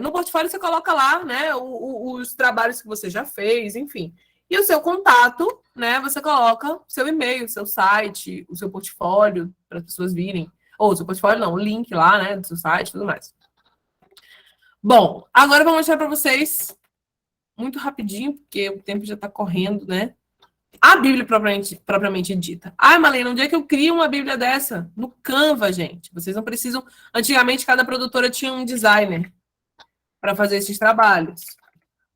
No portfólio você coloca lá, né, os trabalhos que você já fez, enfim. E o seu contato, né, você coloca seu e-mail, seu site, o seu portfólio, para as pessoas virem. Ou o seu portfólio não, o link lá, né, do seu site e tudo mais. Bom, agora eu vou mostrar para vocês, muito rapidinho, porque o tempo já está correndo, né? A Bíblia propriamente dita. Malena, onde é que eu crio uma Bíblia dessa? No Canva, gente. Vocês não precisam... Antigamente, cada produtora tinha um designer para fazer esses trabalhos.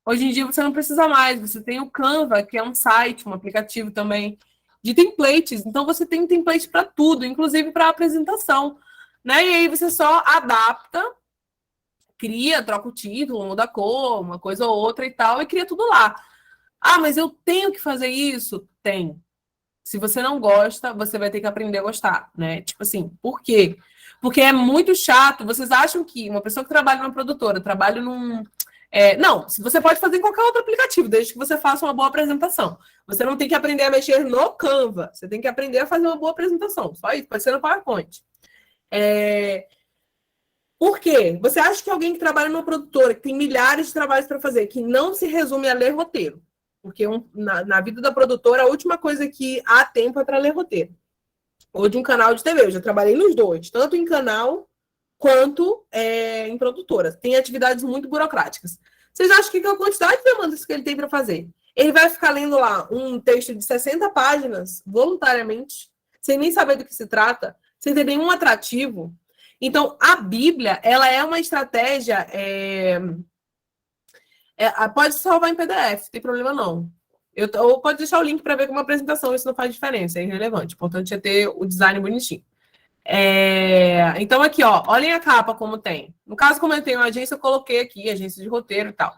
Hoje em dia, você não precisa mais. Você tem o Canva, que é um site, um aplicativo também de templates. Então, você tem template para tudo, inclusive para apresentação. Né? E aí, você só adapta, cria, troca o título, muda a cor, uma coisa ou outra e tal, e cria tudo lá. Mas eu tenho que fazer isso? Tem. Se você não gosta, você vai ter que aprender a gostar, né? Tipo assim, por quê? Porque é muito chato. Vocês acham que uma pessoa que trabalha numa produtora, trabalha num... não, você pode fazer em qualquer outro aplicativo, desde que você faça uma boa apresentação. Você não tem que aprender a mexer no Canva. Você tem que aprender a fazer uma boa apresentação. Só isso, pode ser no PowerPoint. Por quê? Você acha que alguém que trabalha numa produtora, que tem milhares de trabalhos para fazer, que não se resume a ler roteiro? Porque na vida da produtora, a última coisa que há tempo é para ler roteiro. Ou de um canal de TV. Eu já trabalhei nos dois, tanto em canal quanto em produtora. Tem atividades muito burocráticas. Vocês acham que a quantidade de demandas que ele tem para fazer? Ele vai ficar lendo lá um texto de 60 páginas, voluntariamente, sem nem saber do que se trata, sem ter nenhum atrativo. Então, a Bíblia, ela é uma estratégia... pode salvar em PDF, não tem problema não. Ou pode deixar o link para ver como apresentação, isso não faz diferença, é irrelevante. O importante é ter o design bonitinho. Então, aqui, ó, olhem a capa como tem. No caso, como eu tenho uma agência, eu coloquei aqui, agência de roteiro e tal.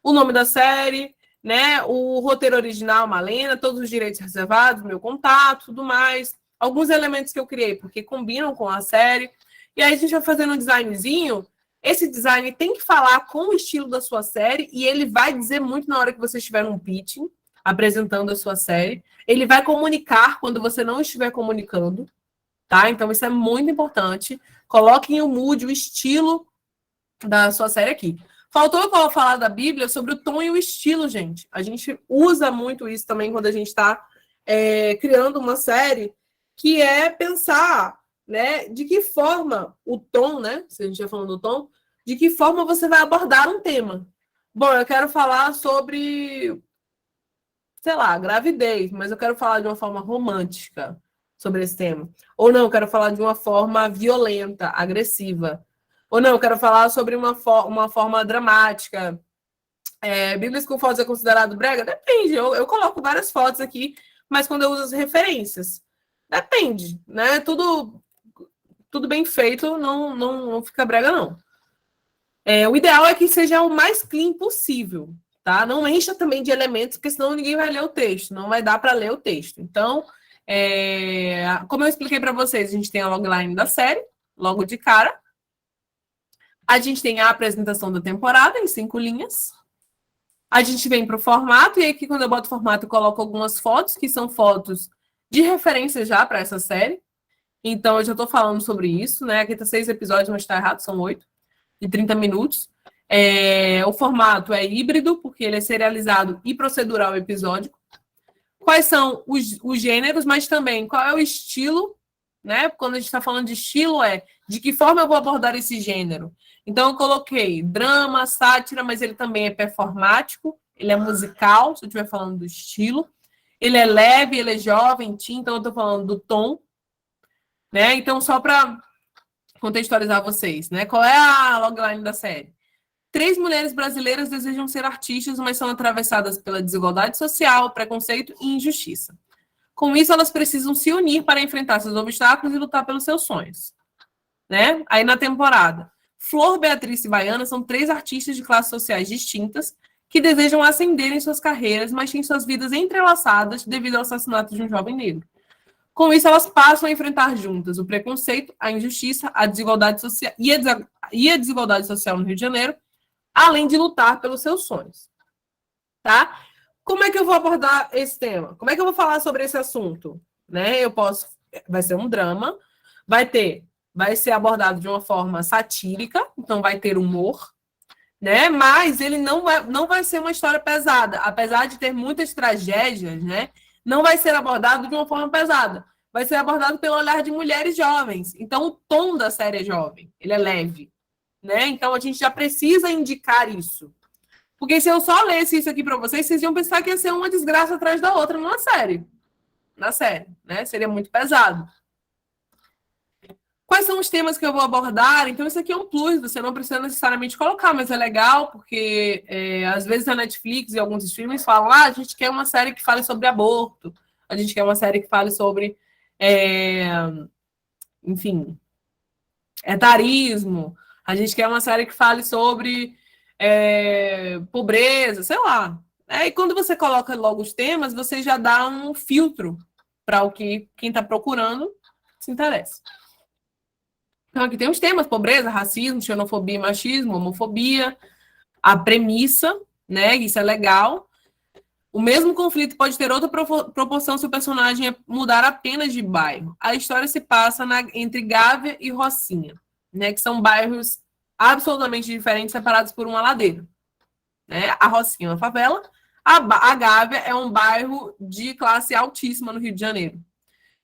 O nome da série, né? O roteiro original, Malena, todos os direitos reservados, meu contato, tudo mais. Alguns elementos que eu criei, porque combinam com a série. E aí a gente vai fazendo um designzinho. Esse design tem que falar com o estilo da sua série e ele vai dizer muito na hora que você estiver num pitching, apresentando a sua série. Ele vai comunicar quando você não estiver comunicando, tá? Então, isso é muito importante. Coloquem o mood, o estilo da sua série aqui. Faltou eu falar da Bíblia sobre o tom e o estilo, gente. A gente usa muito isso também quando a gente está criando uma série, que é pensar... né? De que forma o tom, né? Se a gente está falando do tom, de que forma você vai abordar um tema. Bom, eu quero falar sobre, sei lá, gravidez, mas eu quero falar de uma forma romântica sobre esse tema. Ou não, eu quero falar de uma forma violenta, agressiva. Ou não, eu quero falar sobre uma forma dramática. Bíblias com fotos é considerado brega? Depende, eu coloco várias fotos aqui, mas quando eu uso as referências. Depende, né? Tudo bem feito, não fica brega, não. O ideal é que seja o mais clean possível, tá? Não encha também de elementos, porque senão ninguém vai ler o texto, não vai dar para ler o texto. Então, como eu expliquei para vocês, a gente tem a logline da série, logo de cara. A gente tem a apresentação da temporada em 5 linhas. A gente vem para o formato, e aqui quando eu boto formato, eu coloco algumas fotos, que são fotos de referência já para essa série. Então, eu já estou falando sobre isso, né? Aqui tá 6 episódios, mas está errado, são 8, de 30 minutos. O formato é híbrido, porque ele é serializado e procedural episódico. Quais são os gêneros, mas também qual é o estilo, né? Quando a gente está falando de estilo, de que forma eu vou abordar esse gênero. Então, eu coloquei drama, sátira, mas ele também é performático, ele é musical, se eu estiver falando do estilo. Ele é leve, ele é jovem, teen, então eu estou falando do tom, né? Então, só para contextualizar vocês, né? Qual é a logline da série? 3 mulheres brasileiras desejam ser artistas, mas são atravessadas pela desigualdade social, preconceito e injustiça. Com isso, elas precisam se unir para enfrentar seus obstáculos e lutar pelos seus sonhos. Né? Aí na temporada, Flor, Beatriz e Baiana são 3 artistas de classes sociais distintas que desejam ascender em suas carreiras, mas têm suas vidas entrelaçadas devido ao assassinato de um jovem negro. Com isso, elas passam a enfrentar juntas o preconceito, a injustiça, a desigualdade social e a desigualdade social no Rio de Janeiro, além de lutar pelos seus sonhos. Tá? Como é que eu vou abordar esse tema? Como é que eu vou falar sobre esse assunto? Né? Vai ser um drama, vai ser abordado de uma forma satírica, então vai ter humor, né? Mas ele não vai ser uma história pesada, apesar de ter muitas tragédias, né? Não vai ser abordado de uma forma pesada. Vai ser abordado pelo olhar de mulheres jovens. Então, o tom da série é jovem, ele é leve, né? Então, a gente já precisa indicar isso. Porque se eu só lesse isso aqui para vocês, vocês iam pensar que ia ser uma desgraça atrás da outra numa série. Na série, né? Seria muito pesado. Quais são os temas que eu vou abordar? Então, isso aqui é um plus, você não precisa necessariamente colocar, mas é legal, porque às vezes a Netflix e alguns streamings falam: a gente quer uma série que fale sobre aborto, a gente quer uma série que fale sobre, enfim, etarismo, a gente quer uma série que fale sobre pobreza, sei lá. E quando você coloca logo os temas, você já dá um filtro para o que quem está procurando se interessa. Então, aqui tem os temas: pobreza, racismo, xenofobia, machismo, homofobia, a premissa, né? Isso é legal. O mesmo conflito pode ter outra proporção se o personagem mudar apenas de bairro. A história se passa entre Gávea e Rocinha, né? Que são bairros absolutamente diferentes, separados por uma ladeira. Né? A Rocinha é uma favela, a Gávea é um bairro de classe altíssima no Rio de Janeiro.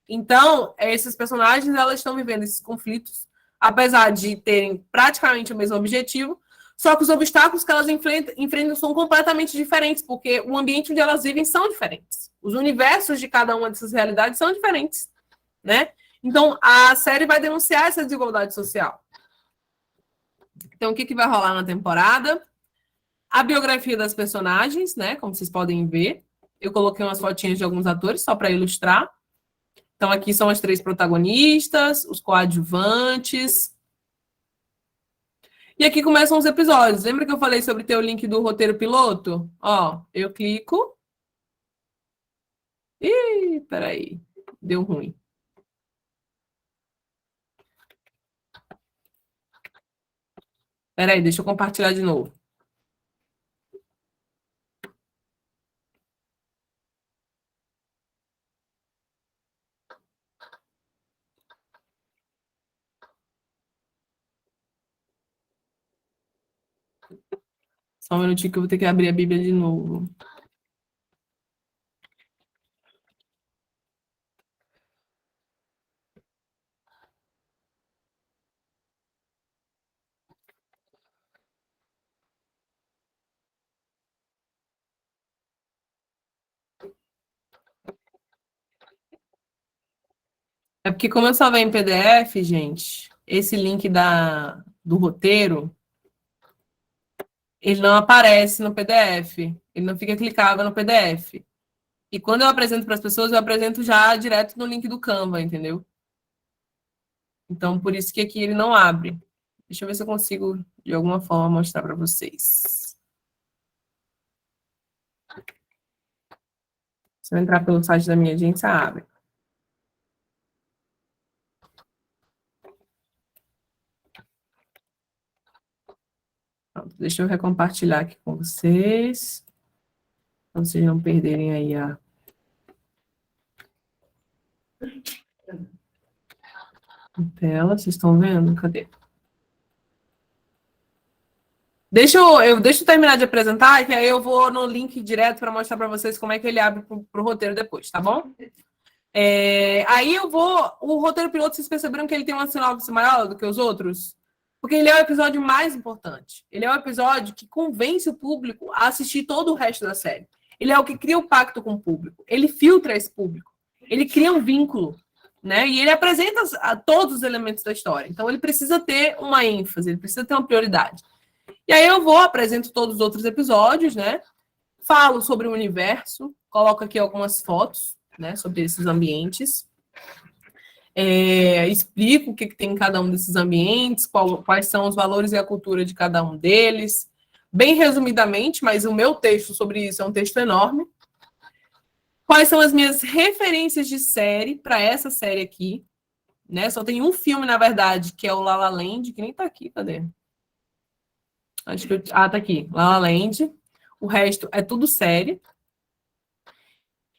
Então, esses personagens, elas estão vivendo esses conflitos, apesar de terem praticamente o mesmo objetivo, só que os obstáculos que elas enfrentam são completamente diferentes, porque o ambiente onde elas vivem são diferentes. Os universos de cada uma dessas realidades são diferentes, né? Então, a série vai denunciar essa desigualdade social. Então, o que vai rolar na temporada? A biografia das personagens, né? Como vocês podem ver. Eu coloquei umas fotinhas de alguns atores, só para ilustrar. Então, aqui são as 3 protagonistas, os coadjuvantes. E aqui começam os episódios. Lembra que eu falei sobre ter o link do roteiro piloto? Ó, eu clico. Ih, peraí. Deu ruim. Peraí, deixa eu compartilhar de novo. Só um minutinho que eu vou ter que abrir a Bíblia de novo. É porque como eu só venho em PDF, gente, esse link do roteiro, ele não aparece no PDF. Ele não fica clicável no PDF. E quando eu apresento para as pessoas, eu apresento já direto no link do Canva, entendeu? Então, por isso que aqui ele não abre. Deixa eu ver se eu consigo, de alguma forma, mostrar para vocês. Se eu entrar pelo site da minha agência, abre. Pronto, deixa eu recompartilhar aqui com vocês. Para vocês não perderem aí a tela. Vocês estão vendo? Cadê? Deixa eu terminar de apresentar, que aí eu vou no link direto para mostrar para vocês como é que ele abre para o roteiro depois, tá bom? Aí eu vou... O roteiro piloto, vocês perceberam que ele tem uma sinopse maior do que os outros? Porque ele é o episódio mais importante. Ele é o episódio que convence o público a assistir todo o resto da série. Ele é o que cria o pacto com o público. Ele filtra esse público. Ele cria um vínculo, né? E ele apresenta todos os elementos da história. Então, ele precisa ter uma ênfase, ele precisa ter uma prioridade. E aí eu apresento todos os outros episódios, né? Falo sobre o universo, coloco aqui algumas fotos, né, sobre esses ambientes. Explico o que tem em cada um desses ambientes, quais são os valores e a cultura de cada um deles. Bem resumidamente, mas o meu texto sobre isso é um texto enorme. Quais são as minhas referências de série para essa série aqui, né? Só tem um filme, na verdade, que é o La La Land, que nem tá aqui, cadê? Acho que tá aqui, La La Land. O resto é tudo série.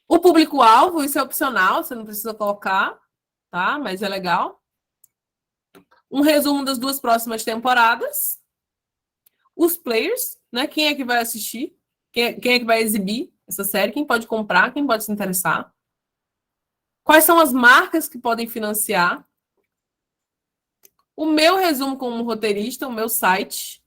O público-alvo, isso é opcional, você não precisa colocar, tá? Mas é legal. Um resumo das 2 próximas temporadas. Os players, né? Quem é que vai assistir? Quem é que vai exibir essa série? Quem pode comprar? Quem pode se interessar? Quais são as marcas que podem financiar? O meu resumo como roteirista, o meu site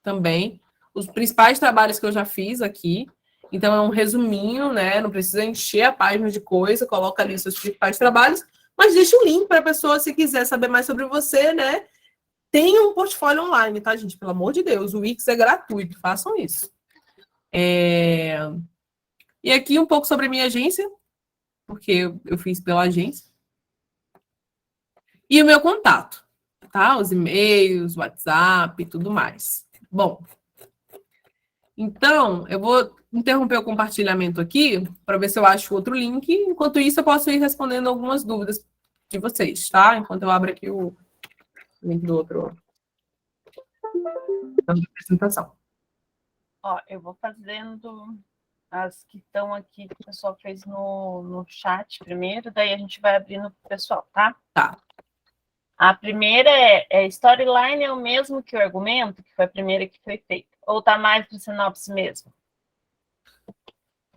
também. Os principais trabalhos que eu já fiz aqui. Então, é um resuminho, né? Não precisa encher a página de coisa, coloca ali os seus principais trabalhos, mas deixa o link para a pessoa, se quiser saber mais sobre você, né? Tem um portfólio online, tá, gente? Pelo amor de Deus, o Wix é gratuito, façam isso. E aqui um pouco sobre a minha agência, porque eu fiz pela agência. E o meu contato, tá? Os e-mails, WhatsApp e tudo mais. Bom, então, eu vou interromper o compartilhamento aqui para ver se eu acho outro link. Enquanto isso, eu posso ir respondendo algumas dúvidas de vocês, tá? Enquanto eu abro aqui o link do outro da apresentação. Ó, eu vou fazendo as que estão aqui, que o pessoal fez no chat primeiro, daí a gente vai abrindo para o pessoal, tá? Tá. A primeira storyline é o mesmo que o argumento, que foi a primeira que foi feita? Ou tá mais para sinopse mesmo?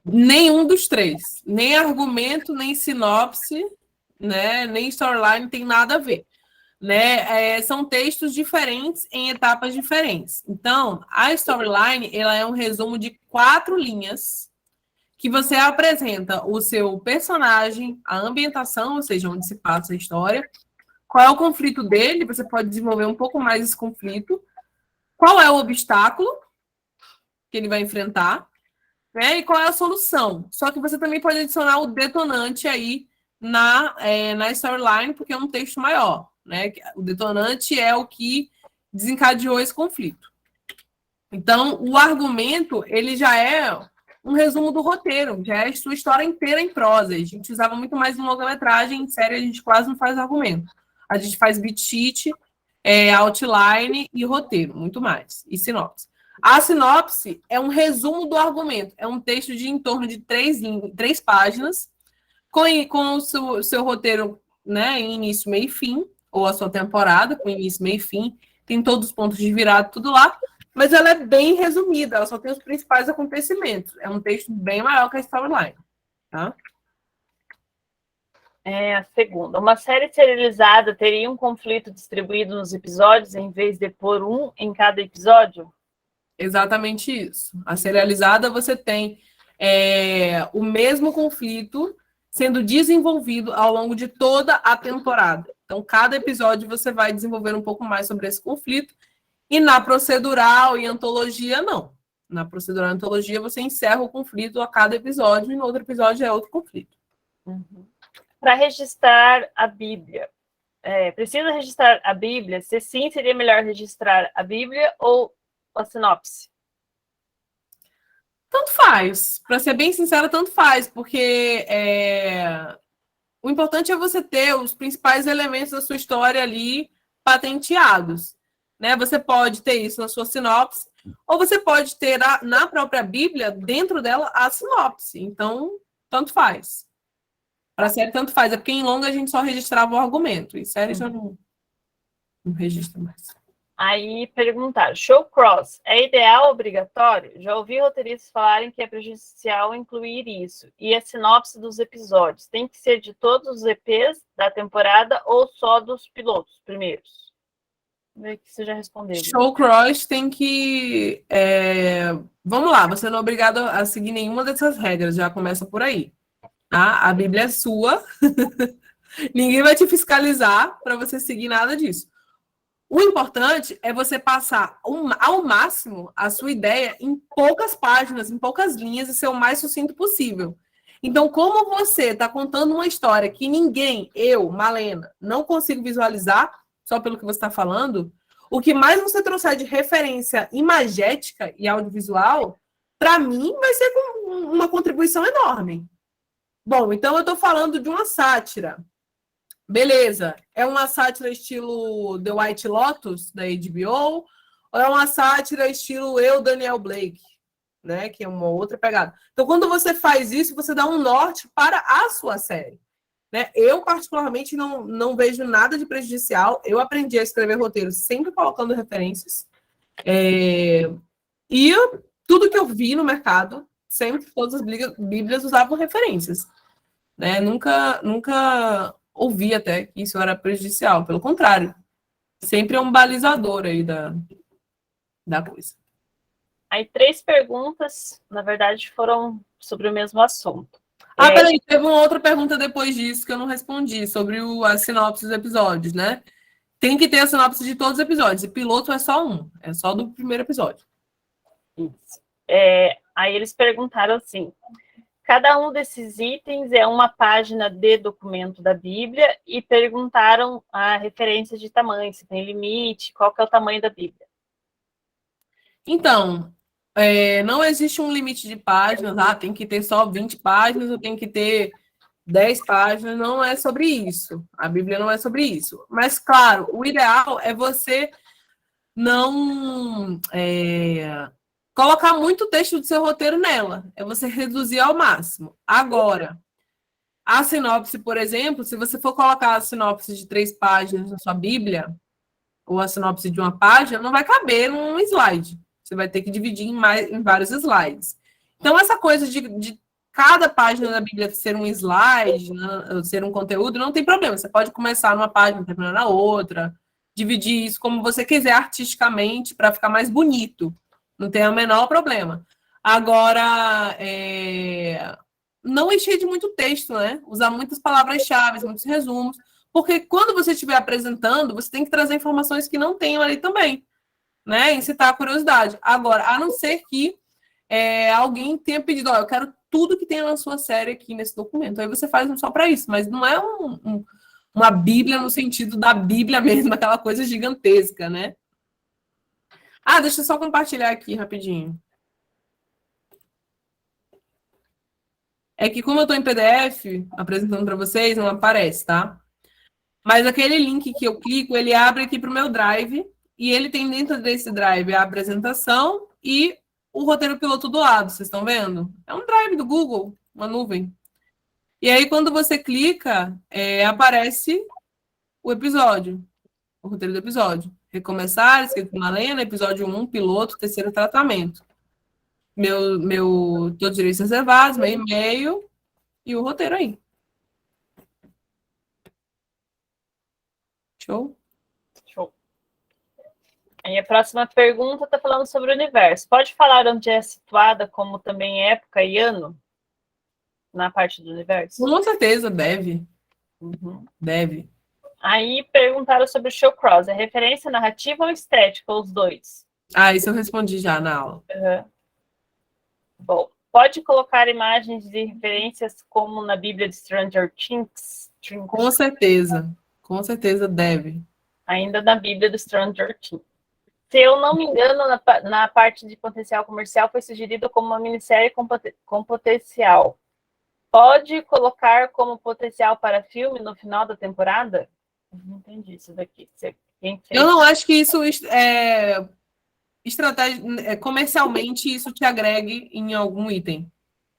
Nenhum dos três. Nem argumento, nem sinopse, né? Nem storyline tem nada a ver. Né? São textos diferentes em etapas diferentes. Então, a storyline ela é um resumo de 4 linhas que você apresenta o seu personagem, a ambientação, ou seja, onde se passa a história, qual é o conflito dele, você pode desenvolver um pouco mais esse conflito, qual é o obstáculo que ele vai enfrentar, né? E qual é a solução. Só que você também pode adicionar o detonante aí na storyline, porque é um texto maior. Né? O detonante é o que desencadeou esse conflito. Então, o argumento, ele já é um resumo do roteiro, já é a sua história inteira em prosa. A gente usava muito mais em longa-metragem, em série a gente quase não faz argumento. A gente faz beat sheet, outline e roteiro, muito mais, e sinopse. A sinopse é um resumo do argumento, é um texto de em torno de 3 páginas, com o seu roteiro, né, em início, meio e fim, ou a sua temporada, com início, meio e fim, tem todos os pontos de virada, tudo lá, mas ela é bem resumida, ela só tem os principais acontecimentos. É um texto bem maior que a storyline, tá? A segunda. Uma série serializada teria um conflito distribuído nos episódios em vez de pôr um em cada episódio? Exatamente isso. A serializada você tem o mesmo conflito sendo desenvolvido ao longo de toda a temporada. Então, cada episódio você vai desenvolver um pouco mais sobre esse conflito. E na procedural e antologia, não. Na procedural antologia, você encerra o conflito a cada episódio, e no outro episódio é outro conflito. Para registrar a Bíblia, precisa registrar a Bíblia? Se sim, seria melhor registrar a Bíblia ou a sinopse? Tanto faz. Para ser bem sincera, tanto faz, porque o importante é você ter os principais elementos da sua história ali patenteados. Né? Você pode ter isso na sua sinopse, ou você pode ter na própria Bíblia, dentro dela, a sinopse. Então, tanto faz. Para série, tanto faz. É porque em longa a gente só registrava o argumento. Em série já não registra mais. Aí perguntaram, show cross é ideal ou obrigatório? Já ouvi roteiristas falarem que é prejudicial incluir isso. E a sinopse dos episódios tem que ser de todos os EPs da temporada ou só dos pilotos primeiros? Vamos ver que você já respondeu. Show cross tem que... Vamos lá, você não é obrigado a seguir nenhuma dessas regras, já começa por aí. Tá? A Bíblia é sua. Ninguém vai te fiscalizar para você seguir nada disso. O importante é você passar ao máximo a sua ideia em poucas páginas, em poucas linhas, e ser o mais sucinto possível. Então, como você está contando uma história que ninguém, eu, Malena, não consigo visualizar, só pelo que você está falando, o que mais você trouxer de referência imagética e audiovisual, para mim, vai ser uma contribuição enorme. Bom, então eu estou falando de uma sátira. Beleza, é uma sátira estilo The White Lotus, da HBO, ou é uma sátira estilo Eu, Daniel Blake, né? Que é uma outra pegada. Então, quando você faz isso, você dá um norte para a sua série. Né? Eu, particularmente, não vejo nada de prejudicial. Eu aprendi a escrever roteiro sempre colocando referências. E tudo que eu vi no mercado, sempre todas as bíblias usavam referências. Né? Nunca ouvi até que isso era prejudicial. Pelo contrário, sempre é um balizador aí da coisa. Aí 3 perguntas, na verdade, foram sobre o mesmo assunto. Peraí, teve uma outra pergunta depois disso que eu não respondi, sobre a sinopse dos episódios, né? Tem que ter a sinopse de todos os episódios, e piloto é só um, é só do primeiro episódio. Isso. Aí eles perguntaram assim, cada um desses itens é uma página de documento da Bíblia e perguntaram a referência de tamanho, se tem limite, qual que é o tamanho da Bíblia. Então, não existe um limite de páginas, tem que ter só 20 páginas, ou tem que ter 10 páginas, não é sobre isso. A Bíblia não é sobre isso. Mas, claro, o ideal é você não colocar muito texto do seu roteiro nela. É você reduzir ao máximo. Agora, a sinopse, por exemplo, se você for colocar a sinopse de 3 páginas na sua Bíblia, ou a sinopse de uma página, não vai caber num slide. Você vai ter que dividir em vários slides. Então, essa coisa de cada página da Bíblia ser um slide, né, ser um conteúdo, não tem problema. Você pode começar numa página, terminar na outra, dividir isso como você quiser artisticamente para ficar mais bonito. Não tem o menor problema. Agora, não encher de muito texto, né? Usar muitas palavras-chave, muitos resumos, porque quando você estiver apresentando, você tem que trazer informações que não tenham ali também, né? Incitar a curiosidade. Agora, a não ser que alguém tenha pedido, eu quero tudo que tem na sua série aqui nesse documento. Aí você faz só para isso, mas não é uma Bíblia no sentido da Bíblia mesmo, aquela coisa gigantesca, né? Deixa eu só compartilhar aqui rapidinho. É que como eu estou em PDF, apresentando para vocês, não aparece, tá? Mas aquele link que eu clico, ele abre aqui para o meu Drive, e ele tem dentro desse Drive a apresentação e o roteiro piloto do lado, vocês estão vendo? É um Drive do Google, uma nuvem. E aí, quando você clica, aparece o episódio, o roteiro do episódio. Recomeçar, escrito Malena, episódio 1, piloto, terceiro tratamento. Todos os direitos reservados, meu e-mail e o roteiro aí. Show? Show. Aí a próxima pergunta está falando sobre o universo. Pode falar onde é situada, como também época e ano? Na parte do universo? Com certeza, deve. Deve. Aí perguntaram sobre o show cross. É referência narrativa ou estética, ou os dois? Isso eu respondi já na aula. Bom, pode colocar imagens de referências como na Bíblia de Stranger Things? Com certeza deve. Ainda na Bíblia do Stranger Things. Se eu não me engano, na parte de potencial comercial foi sugerido como uma minissérie com potencial. Pode colocar como potencial para filme no final da temporada? Não entendi isso daqui. Eu não acho que isso comercialmente isso te agregue em algum item,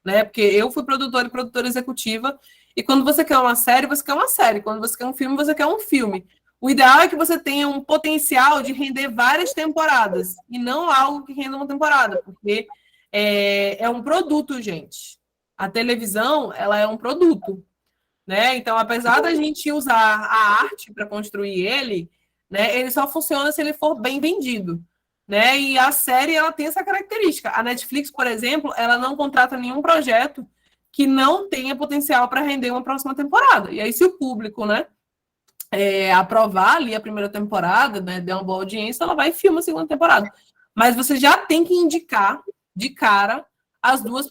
né? Porque eu fui produtora e produtora executiva, e quando você quer uma série, você quer uma série. Quando você quer um filme, você quer um filme. O ideal é que você tenha um potencial de render várias temporadas, e não algo que renda uma temporada, porque é um produto, gente. A televisão, ela é um produto, né? Então, apesar da gente usar a arte para construir ele, né, ele só funciona se ele for bem vendido, né? E a série ela tem essa característica. A Netflix, por exemplo, ela não contrata nenhum projeto que não tenha potencial para render uma próxima temporada. E aí, se o público, né, aprovar ali a primeira temporada, né, der uma boa audiência, ela vai e filma a segunda temporada. Mas você já tem que indicar de cara as duas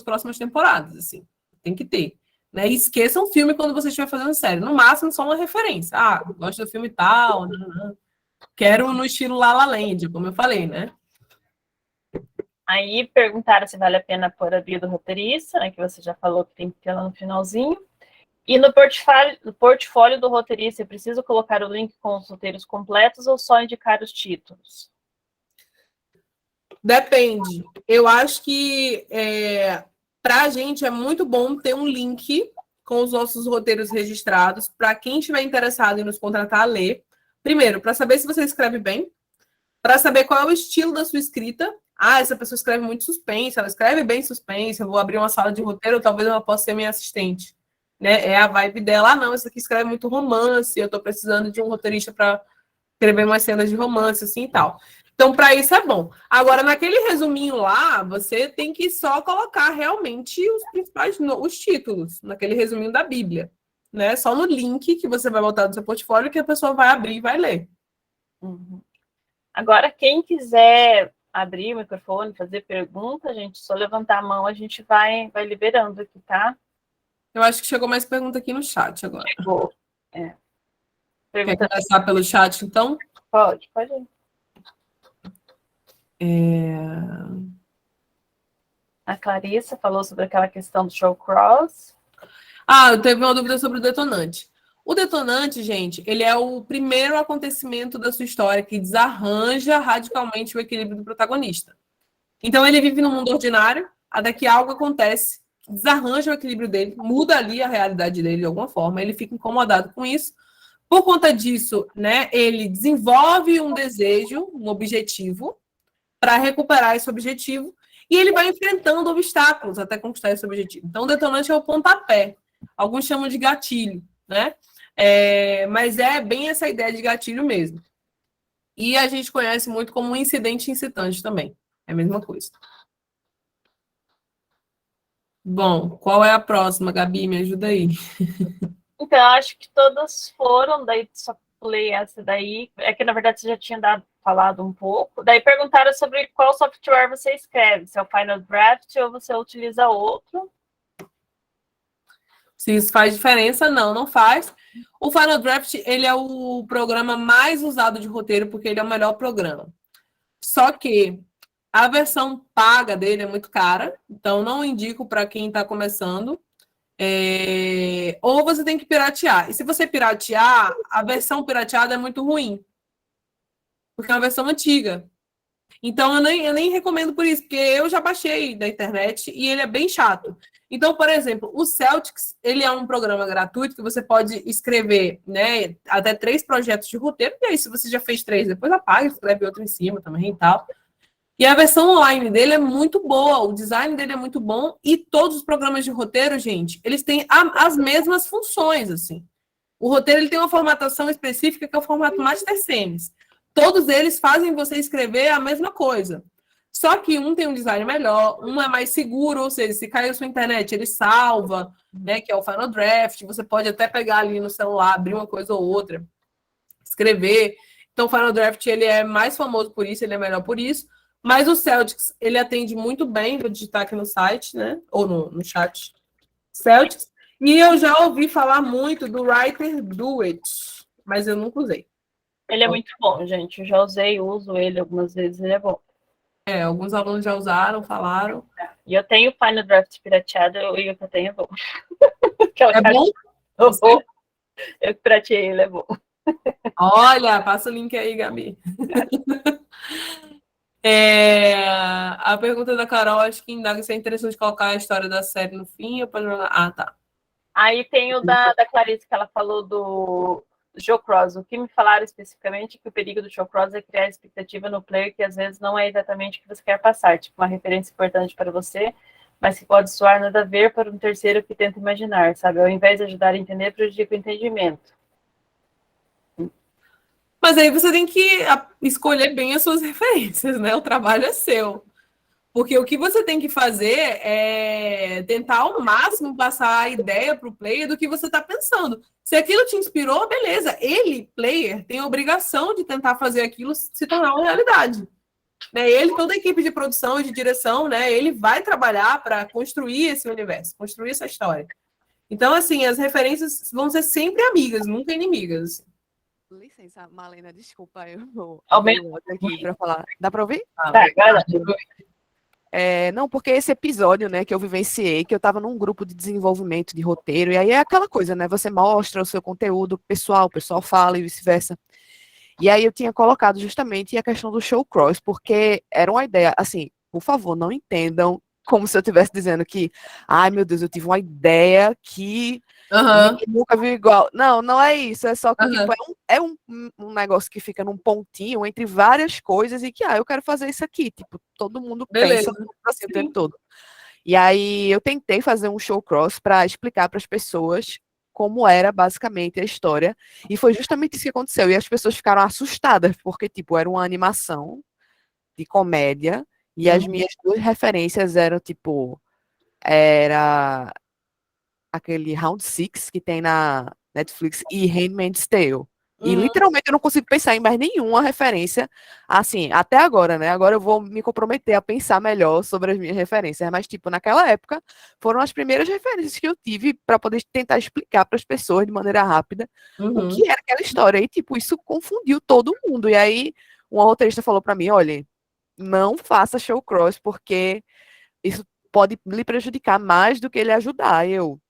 próximas temporadas, assim. Tem que ter. Né? E esqueça um filme quando você estiver fazendo série. No máximo, só uma referência. Ah, gosto do filme tal. Não. Quero no estilo La La Land, como eu falei, né? Aí perguntaram se vale a pena pôr a bio do roteirista, né, que você já falou que tem que ter lá no finalzinho. E no portfólio do roteirista, eu preciso colocar o link com os roteiros completos ou só indicar os títulos? Depende. Eu acho que para a gente é muito bom ter um link com os nossos roteiros registrados para quem estiver interessado em nos contratar a ler. Primeiro, para saber se você escreve bem, para saber qual é o estilo da sua escrita. Ah, essa pessoa escreve muito suspense, ela escreve bem suspense, eu vou abrir uma sala de roteiro, talvez ela possa ser minha assistente. Né? É a vibe dela. Ah, não, essa aqui escreve muito romance, eu estou precisando de um roteirista para escrever umas cenas de romance, assim e tal. Então, para isso é bom. Agora, naquele resuminho lá, você tem que só colocar realmente os principais os títulos, naquele resuminho da Bíblia. Né? Só no link que você vai botar no seu portfólio que a pessoa vai abrir e vai ler. Uhum. Agora, quem quiser abrir o microfone, fazer pergunta, gente, só levantar a mão, a gente vai liberando aqui, tá? Eu acho que chegou mais pergunta aqui no chat agora. Chegou. Quer começar pelo chat, então? Pode ir. A Clarissa falou sobre aquela questão do show cross. Ah, eu teve uma dúvida sobre o detonante. O detonante, gente, ele é o primeiro acontecimento da sua história que desarranja radicalmente o equilíbrio do protagonista. Então, ele vive num mundo ordinário, até que algo acontece, desarranja o equilíbrio dele, muda ali a realidade dele de alguma forma, ele fica incomodado com isso. Por conta disso, né, ele desenvolve um desejo, um objetivo, para recuperar esse objetivo, e ele vai enfrentando obstáculos até conquistar esse objetivo. Então, o detonante é o pontapé. Alguns chamam de gatilho, né? Mas é bem essa ideia de gatilho mesmo. E a gente conhece muito como um incidente incitante também. É a mesma coisa. Bom, qual é a próxima, Gabi? Me ajuda aí. Então, acho que todas foram, daí só pulei essa daí. É que, na verdade, você já tinha falado um pouco. Daí perguntaram sobre qual software você escreve, se é o Final Draft ou você utiliza outro. Se isso faz diferença, não faz. O Final Draft, ele é o programa mais usado de roteiro, porque ele é o melhor programa. Só que a versão paga dele é muito cara, então não indico para quem está começando. Ou você tem que piratear. E se você piratear, a versão pirateada é muito ruim, porque é uma versão antiga. Então, eu nem recomendo por isso, porque eu já baixei da internet e ele é bem chato. Então, por exemplo, o Celtics, ele é um programa gratuito que você pode escrever, né, até 3 projetos de roteiro, e aí se você já fez 3, depois apaga e escreve outro em cima também e tal. E a versão online dele é muito boa, o design dele é muito bom, e todos os programas de roteiro, gente, eles têm as mesmas funções, assim. O roteiro ele tem uma formatação específica que é o formato Master Semis. Todos eles fazem você escrever a mesma coisa. Só que um tem um design melhor, um é mais seguro, ou seja, se caiu sua internet, ele salva, né, que é o Final Draft. Você pode até pegar ali no celular, abrir uma coisa ou outra, escrever. Então, o Final Draft ele é mais famoso por isso, ele é melhor por isso. Mas o Celtics, ele atende muito bem, vou digitar aqui no site, né? Ou no chat. Celtics. E eu já ouvi falar muito do Writer Do It, mas eu nunca usei. Ele é muito bom, gente. Eu já usei, uso ele algumas vezes, ele é bom. Alguns alunos já usaram, falaram. E eu tenho o Final Draft pirateado e o que eu tenho é bom. É bom? Eu pirateei, ele é bom. Olha, passa o link aí, Gabi. A pergunta da Carol, acho que indaga se é interessante colocar a história da série no fim ou pode jogar. Ah, tá. Aí tem o da Clarice, que ela falou do Joe Cross. O que me falaram especificamente é que o perigo do Joe Cross é criar expectativa no player que às vezes não é exatamente o que você quer passar, tipo uma referência importante para você, mas que pode soar nada a ver para um terceiro que tenta imaginar, sabe? Ao invés de ajudar a entender, prejudica o entendimento. Mas aí você tem que escolher bem as suas referências, né? O trabalho é seu. Porque o que você tem que fazer é tentar ao máximo passar a ideia para o player do que você está pensando. Se aquilo te inspirou, beleza. Ele, player, tem a obrigação de tentar fazer aquilo se tornar uma realidade. Né? Ele, toda a equipe de produção e de direção, né? Ele vai trabalhar para construir esse universo, construir essa história. Então, assim, as referências vão ser sempre amigas, nunca inimigas. Licença, Malena, desculpa, eu vou Aumenta aqui para falar. Dá para ouvir? Tá, vai lá. Não, porque esse episódio, né, que eu vivenciei, que eu estava num grupo de desenvolvimento de roteiro, e aí é aquela coisa, né, você mostra o seu conteúdo pessoal, o pessoal fala e vice-versa. E aí eu tinha colocado justamente a questão do show cross, porque era uma ideia, assim, por favor, não entendam como se eu estivesse dizendo que, ai meu Deus, eu tive uma ideia que ninguém nunca viu igual. Não, não é isso, é só que tipo, um negócio que fica num pontinho entre várias coisas e que, eu quero fazer isso aqui, tipo, todo mundo pensa assim o tempo todo. E aí eu tentei fazer um show cross para explicar para as pessoas como era basicamente a história, e foi justamente isso que aconteceu, e as pessoas ficaram assustadas, porque, tipo, era uma animação de comédia, e as minhas duas referências eram, tipo, era aquele Round Six que tem na Netflix e Handmaid's Tale. E literalmente eu não consigo pensar em mais nenhuma referência, assim, até agora, né? Agora eu vou me comprometer a pensar melhor sobre as minhas referências, mas, tipo, naquela época foram as primeiras referências que eu tive para poder tentar explicar para as pessoas de maneira rápida o que era aquela história. E, tipo, isso confundiu todo mundo. E aí, uma roteirista falou para mim: olha, não faça show cross, porque isso pode lhe prejudicar mais do que lhe ajudar. Eu,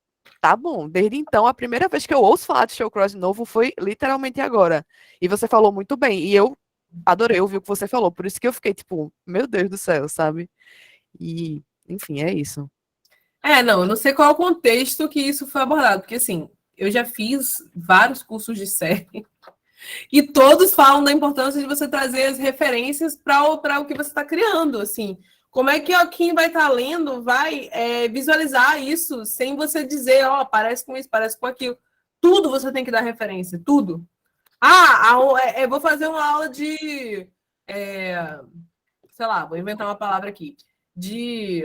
tá bom. Desde então, a primeira vez que eu ouço falar de show cross de novo foi literalmente agora. E você falou muito bem. E eu adorei ouvir o que você falou. Por isso que eu fiquei tipo, meu Deus do céu, sabe? E, enfim, é isso. Não, eu não sei qual é o contexto que isso foi abordado, porque assim, eu já fiz vários cursos de série e todos falam da importância de você trazer as referências para o que você está criando, assim. Como é que quem vai estar lendo vai visualizar isso sem você dizer, parece com isso, parece com aquilo. Tudo você tem que dar referência, tudo. Vou fazer uma aula de, sei lá, vou inventar uma palavra aqui, de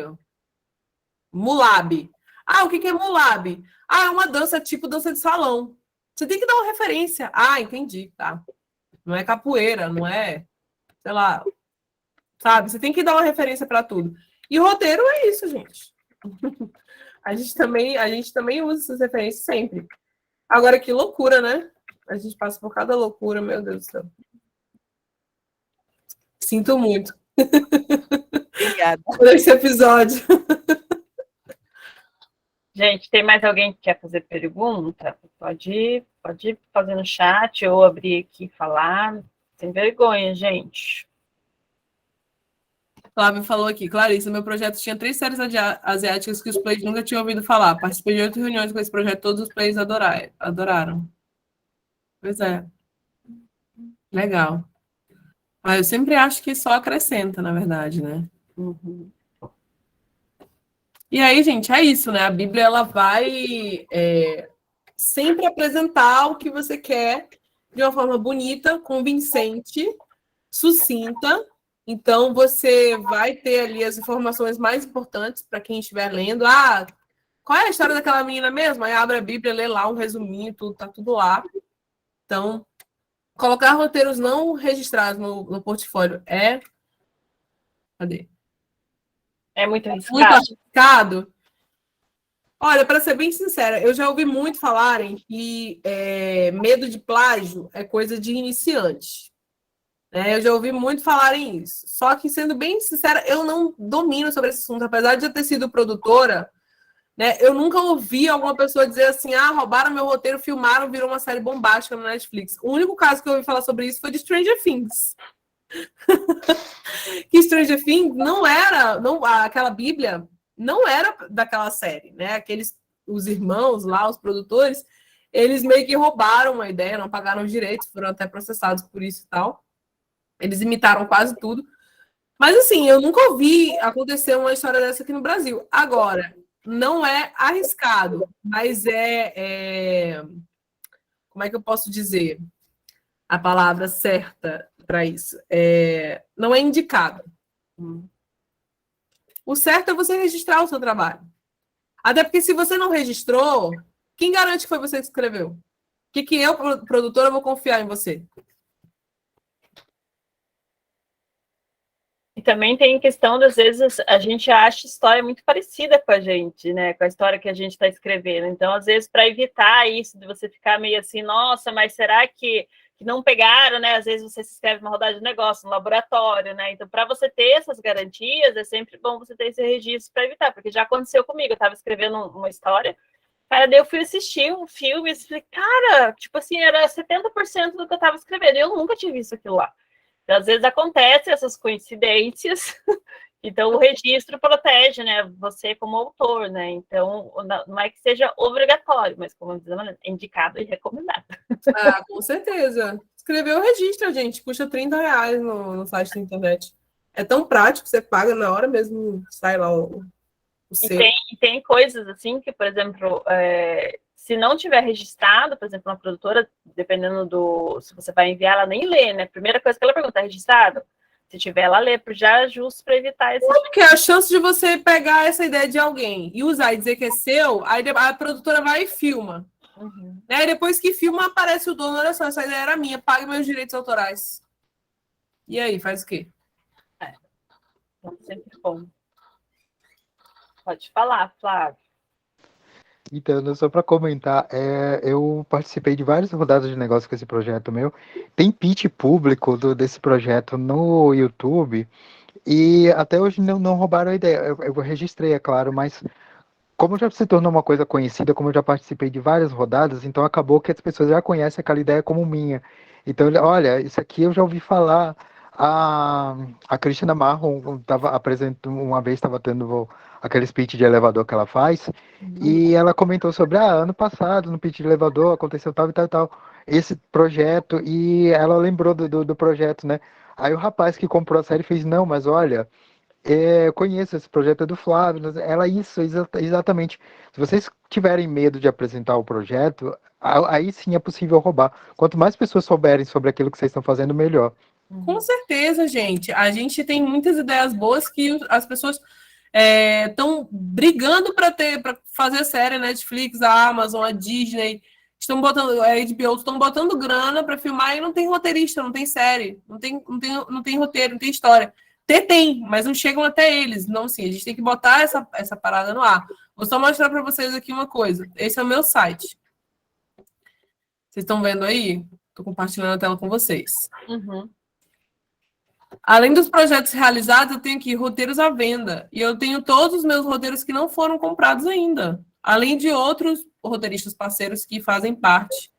mulab. O que é mulab? É uma dança tipo dança de salão. Você tem que dar uma referência. Entendi, tá. Não é capoeira, não é, sei lá, sabe? Você tem que dar uma referência para tudo. E o roteiro é isso, gente. A gente também usa essas referências sempre. Agora, que loucura, né? A gente passa por cada loucura, meu Deus do céu. Sinto muito. Obrigada. Por esse episódio. Gente, tem mais alguém que quer fazer pergunta? Pode ir fazer no chat ou abrir aqui e falar. Sem vergonha, gente. Flávio falou aqui, Clarice, meu projeto tinha 3 séries asiáticas que os players nunca tinham ouvido falar. Participei de 8 reuniões com esse projeto, todos os players adoraram. Pois é. Legal. Mas eu sempre acho que só acrescenta, na verdade, né? E aí, gente, é isso, né? A Bíblia, ela vai sempre apresentar o que você quer de uma forma bonita, convincente, sucinta. Então, você vai ter ali as informações mais importantes para quem estiver lendo. Qual é a história daquela menina mesmo? Aí abre a Bíblia, lê lá um resuminho, tudo, tá tudo lá. Então, colocar roteiros não registrados no portfólio é Cadê? É muito Muito arriscado. arriscado. Olha, para ser bem sincera, eu já ouvi muito falarem que medo de plágio é coisa de iniciante. Eu já ouvi muito falarem isso. Só que, sendo bem sincera, eu não domino sobre esse assunto. Apesar de eu ter sido produtora, né, eu nunca ouvi alguma pessoa dizer assim, roubaram meu roteiro, filmaram, virou uma série bombástica no Netflix. O único caso que eu ouvi falar sobre isso foi de Stranger Things. Que Stranger Things aquela Bíblia não era daquela série, né? Os irmãos lá, os produtores, eles meio que roubaram uma ideia, não pagaram os direitos, foram até processados por isso e tal. Eles imitaram quase tudo. Mas, assim, eu nunca ouvi acontecer uma história dessa aqui no Brasil. Agora, não é arriscado, mas como é que eu posso dizer a palavra certa para isso? Não é indicado. O certo é você registrar o seu trabalho. Até porque, se você não registrou, quem garante que foi você que escreveu? O que eu, produtora, vou confiar em você? E também tem questão, às vezes, a gente acha história muito parecida com a gente, né? Com a história que a gente está escrevendo. Então, às vezes, para evitar isso, de você ficar meio assim, nossa, mas será que não pegaram, né? Às vezes você se inscreve numa rodada de negócio, no laboratório, né? Então, para você ter essas garantias, é sempre bom você ter esse registro para evitar, porque já aconteceu comigo, eu estava escrevendo uma história, cara, daí eu fui assistir um filme e falei, cara, tipo assim, era 70% do que eu estava escrevendo, e eu nunca tinha visto aquilo lá. Então, às vezes acontecem essas coincidências, então o registro protege, né, você como autor, né, então não é que seja obrigatório, mas como dizemos, é indicado e recomendado. Com certeza. Escrever o registro, gente, custa R$30 no site da internet. É tão prático, você paga na hora mesmo, sai lá o seu. E tem coisas assim que, por exemplo, se não tiver registrado, por exemplo, uma produtora, dependendo se você vai enviar, ela nem lê, né? Primeira coisa que ela pergunta, é registrado? Se tiver, ela lê, já justo para evitar esse... Porque a chance de você pegar essa ideia de alguém e usar e dizer que é seu, aí a produtora vai e filma. Uhum. Aí depois que filma, aparece o dono, olha só, essa ideia era minha, pague meus direitos autorais. E aí, faz o quê? Então, sempre bom. Pode falar, Flávio. Então, só para comentar, eu participei de várias rodadas de negócio com esse projeto meu. Tem pitch público desse projeto no YouTube e até hoje não roubaram a ideia. Eu registrei, é claro, mas como já se tornou uma coisa conhecida, como eu já participei de várias rodadas, então acabou que as pessoas já conhecem aquela ideia como minha. Então, olha, isso aqui eu já ouvi falar. A Cristina Marron uma vez estava tendo aquele speech de elevador que ela faz, e ela comentou sobre, ano passado, no pitch de elevador, aconteceu tal e tal e tal, esse projeto, e ela lembrou do projeto, né? Aí o rapaz que comprou a série fez, não, mas olha, eu conheço esse projeto do Flávio, exatamente. Se vocês tiverem medo de apresentar o projeto, aí sim é possível roubar. Quanto mais pessoas souberem sobre aquilo que vocês estão fazendo, melhor. Com certeza, gente. A gente tem muitas ideias boas que as pessoas estão brigando para fazer série, Netflix, a Amazon, a Disney, estão botando, a HBO, estão botando grana para filmar e não tem roteirista, não tem série, não tem roteiro, não tem história. Tem, mas não chegam até eles. Não, sim, a gente tem que botar essa parada no ar. Vou só mostrar para vocês aqui uma coisa. Esse é o meu site. Vocês estão vendo aí? Estou compartilhando a tela com vocês. Uhum. Além dos projetos realizados, eu tenho aqui roteiros à venda. E eu tenho todos os meus roteiros que não foram comprados ainda. Além de outros roteiristas parceiros que fazem parte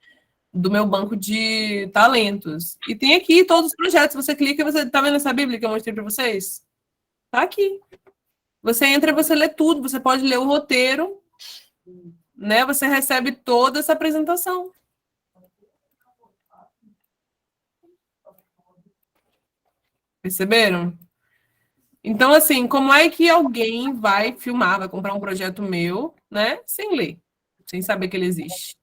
do meu banco de talentos. E tem aqui todos os projetos. Você clica e você... Tá vendo essa bíblia que eu mostrei para vocês? Tá aqui. Você entra e você lê tudo. Você pode ler o roteiro, né? Você recebe toda essa apresentação. Perceberam? Então, assim, como é que alguém vai filmar, vai comprar um projeto meu, né, sem ler, sem saber que ele existe?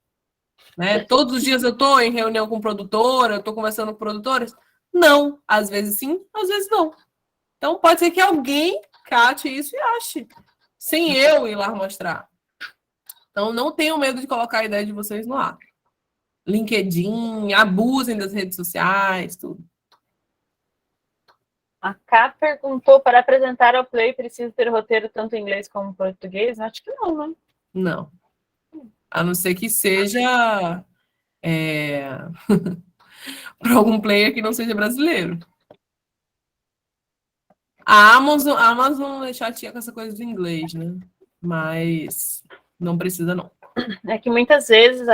Né? Todos os dias eu estou em reunião com produtora, eu estou conversando com produtoras? Não. Às vezes sim, às vezes não. Então, pode ser que alguém cate isso e ache, sem eu ir lá mostrar. Então, não tenham medo de colocar a ideia de vocês no ar. LinkedIn, abusem das redes sociais, tudo. A Ká perguntou, para apresentar ao Play, precisa ter roteiro tanto em inglês como em português? Acho que não, né? Não. A não ser que seja para algum player que não seja brasileiro. A Amazon é chatinha com essa coisa do inglês, né? Mas não precisa, não. É que muitas vezes,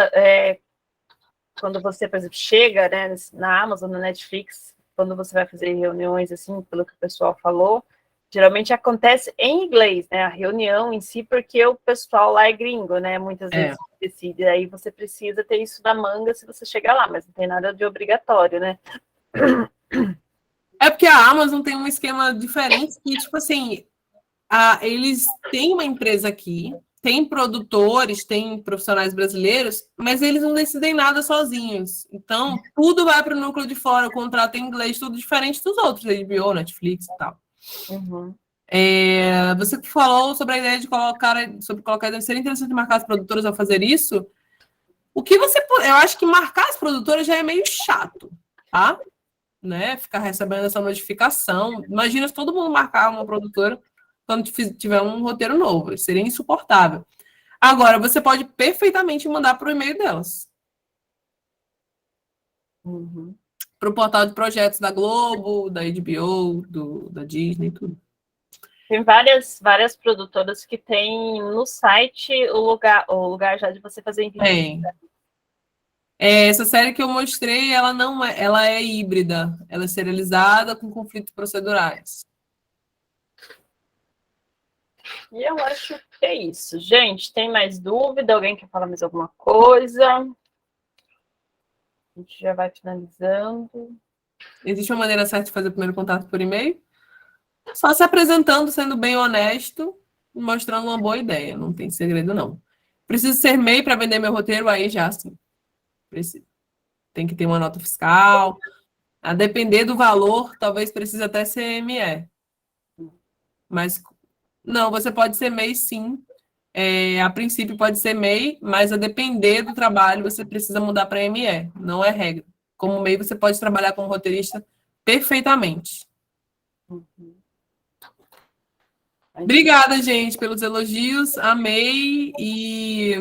quando você, por exemplo, chega, né, na Amazon, na Netflix, quando você vai fazer reuniões, assim, pelo que o pessoal falou, geralmente acontece em inglês, né, a reunião em si, porque o pessoal lá é gringo, né, muitas vezes decide, aí você precisa ter isso na manga se você chegar lá, mas não tem nada de obrigatório, né. É porque a Amazon tem um esquema diferente que, tipo assim, eles têm uma empresa aqui, tem produtores, tem profissionais brasileiros, mas eles não decidem nada sozinhos. Então, tudo vai para o núcleo de fora, o contrato em inglês, tudo diferente dos outros, HBO, Netflix e tal. Uhum. Você que falou sobre a ideia de colocar, deve ser interessante marcar as produtoras ao fazer isso. Eu acho que marcar as produtoras já é meio chato, tá? Né? Ficar recebendo essa notificação. Imagina se todo mundo marcar uma produtora quando tiver um roteiro novo. Seria insuportável. Agora, você pode perfeitamente mandar para o e-mail delas. Uhum. Para o portal de projetos da Globo, da HBO, da Disney, tudo. Tem várias produtoras que tem no site o lugar já de você fazer entrevista. Essa série que eu mostrei, ela é híbrida. Ela é serializada com conflitos procedurais. E eu acho que é isso. Gente, tem mais dúvida? Alguém quer falar mais alguma coisa? A gente já vai finalizando. Existe uma maneira certa de fazer o primeiro contato por e-mail? Só se apresentando, sendo bem honesto, e mostrando uma boa ideia. Não tem segredo, não. Preciso ser MEI para vender meu roteiro? Aí já, sim. Preciso. Tem que ter uma nota fiscal. A depender do valor, talvez precise até ser ME. Mas, não, você pode ser MEI, sim. A princípio pode ser MEI, mas a depender do trabalho, você precisa mudar para ME. Não é regra. Como MEI, você pode trabalhar como roteirista perfeitamente. Obrigada, gente, pelos elogios. Amei. E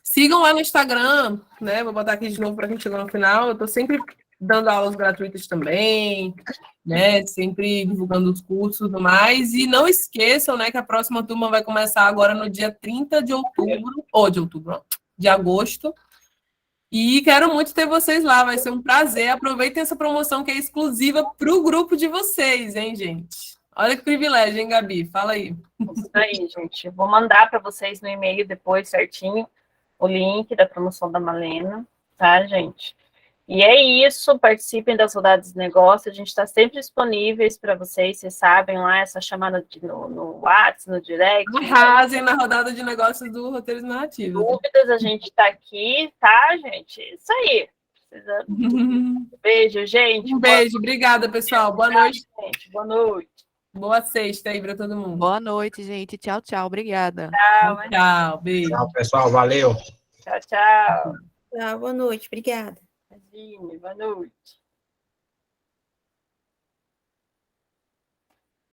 sigam lá no Instagram, né? Vou botar aqui de novo para quem chegou no final. Eu estou sempre dando aulas gratuitas também, né? Sempre divulgando os cursos e tudo mais. E não esqueçam, né, que a próxima turma vai começar agora no dia 30 de outubro, de agosto. E quero muito ter vocês lá, vai ser um prazer. Aproveitem essa promoção que é exclusiva para o grupo de vocês, hein, gente? Olha que privilégio, hein, Gabi? Fala aí. Isso aí, gente. Vou mandar para vocês no e-mail depois certinho o link da promoção da Malena, tá, gente? E é isso, participem das rodadas de negócio, a gente está sempre disponíveis para vocês sabem lá, essa chamada no WhatsApp, no direct. Arrasem na rodada de negócios do Roteiros Narrativos. Dúvidas, a gente está aqui, tá, gente? Isso aí. Beijo, gente. Um beijo, obrigada, pessoal. Boa noite. Gente. Boa noite. Boa sexta aí para todo mundo. Boa noite, gente. Tchau, tchau. Obrigada. Tchau, beijo. Tchau, pessoal. Valeu. Tchau, tchau. Tchau, boa noite. Obrigada. Imagine, boa noite.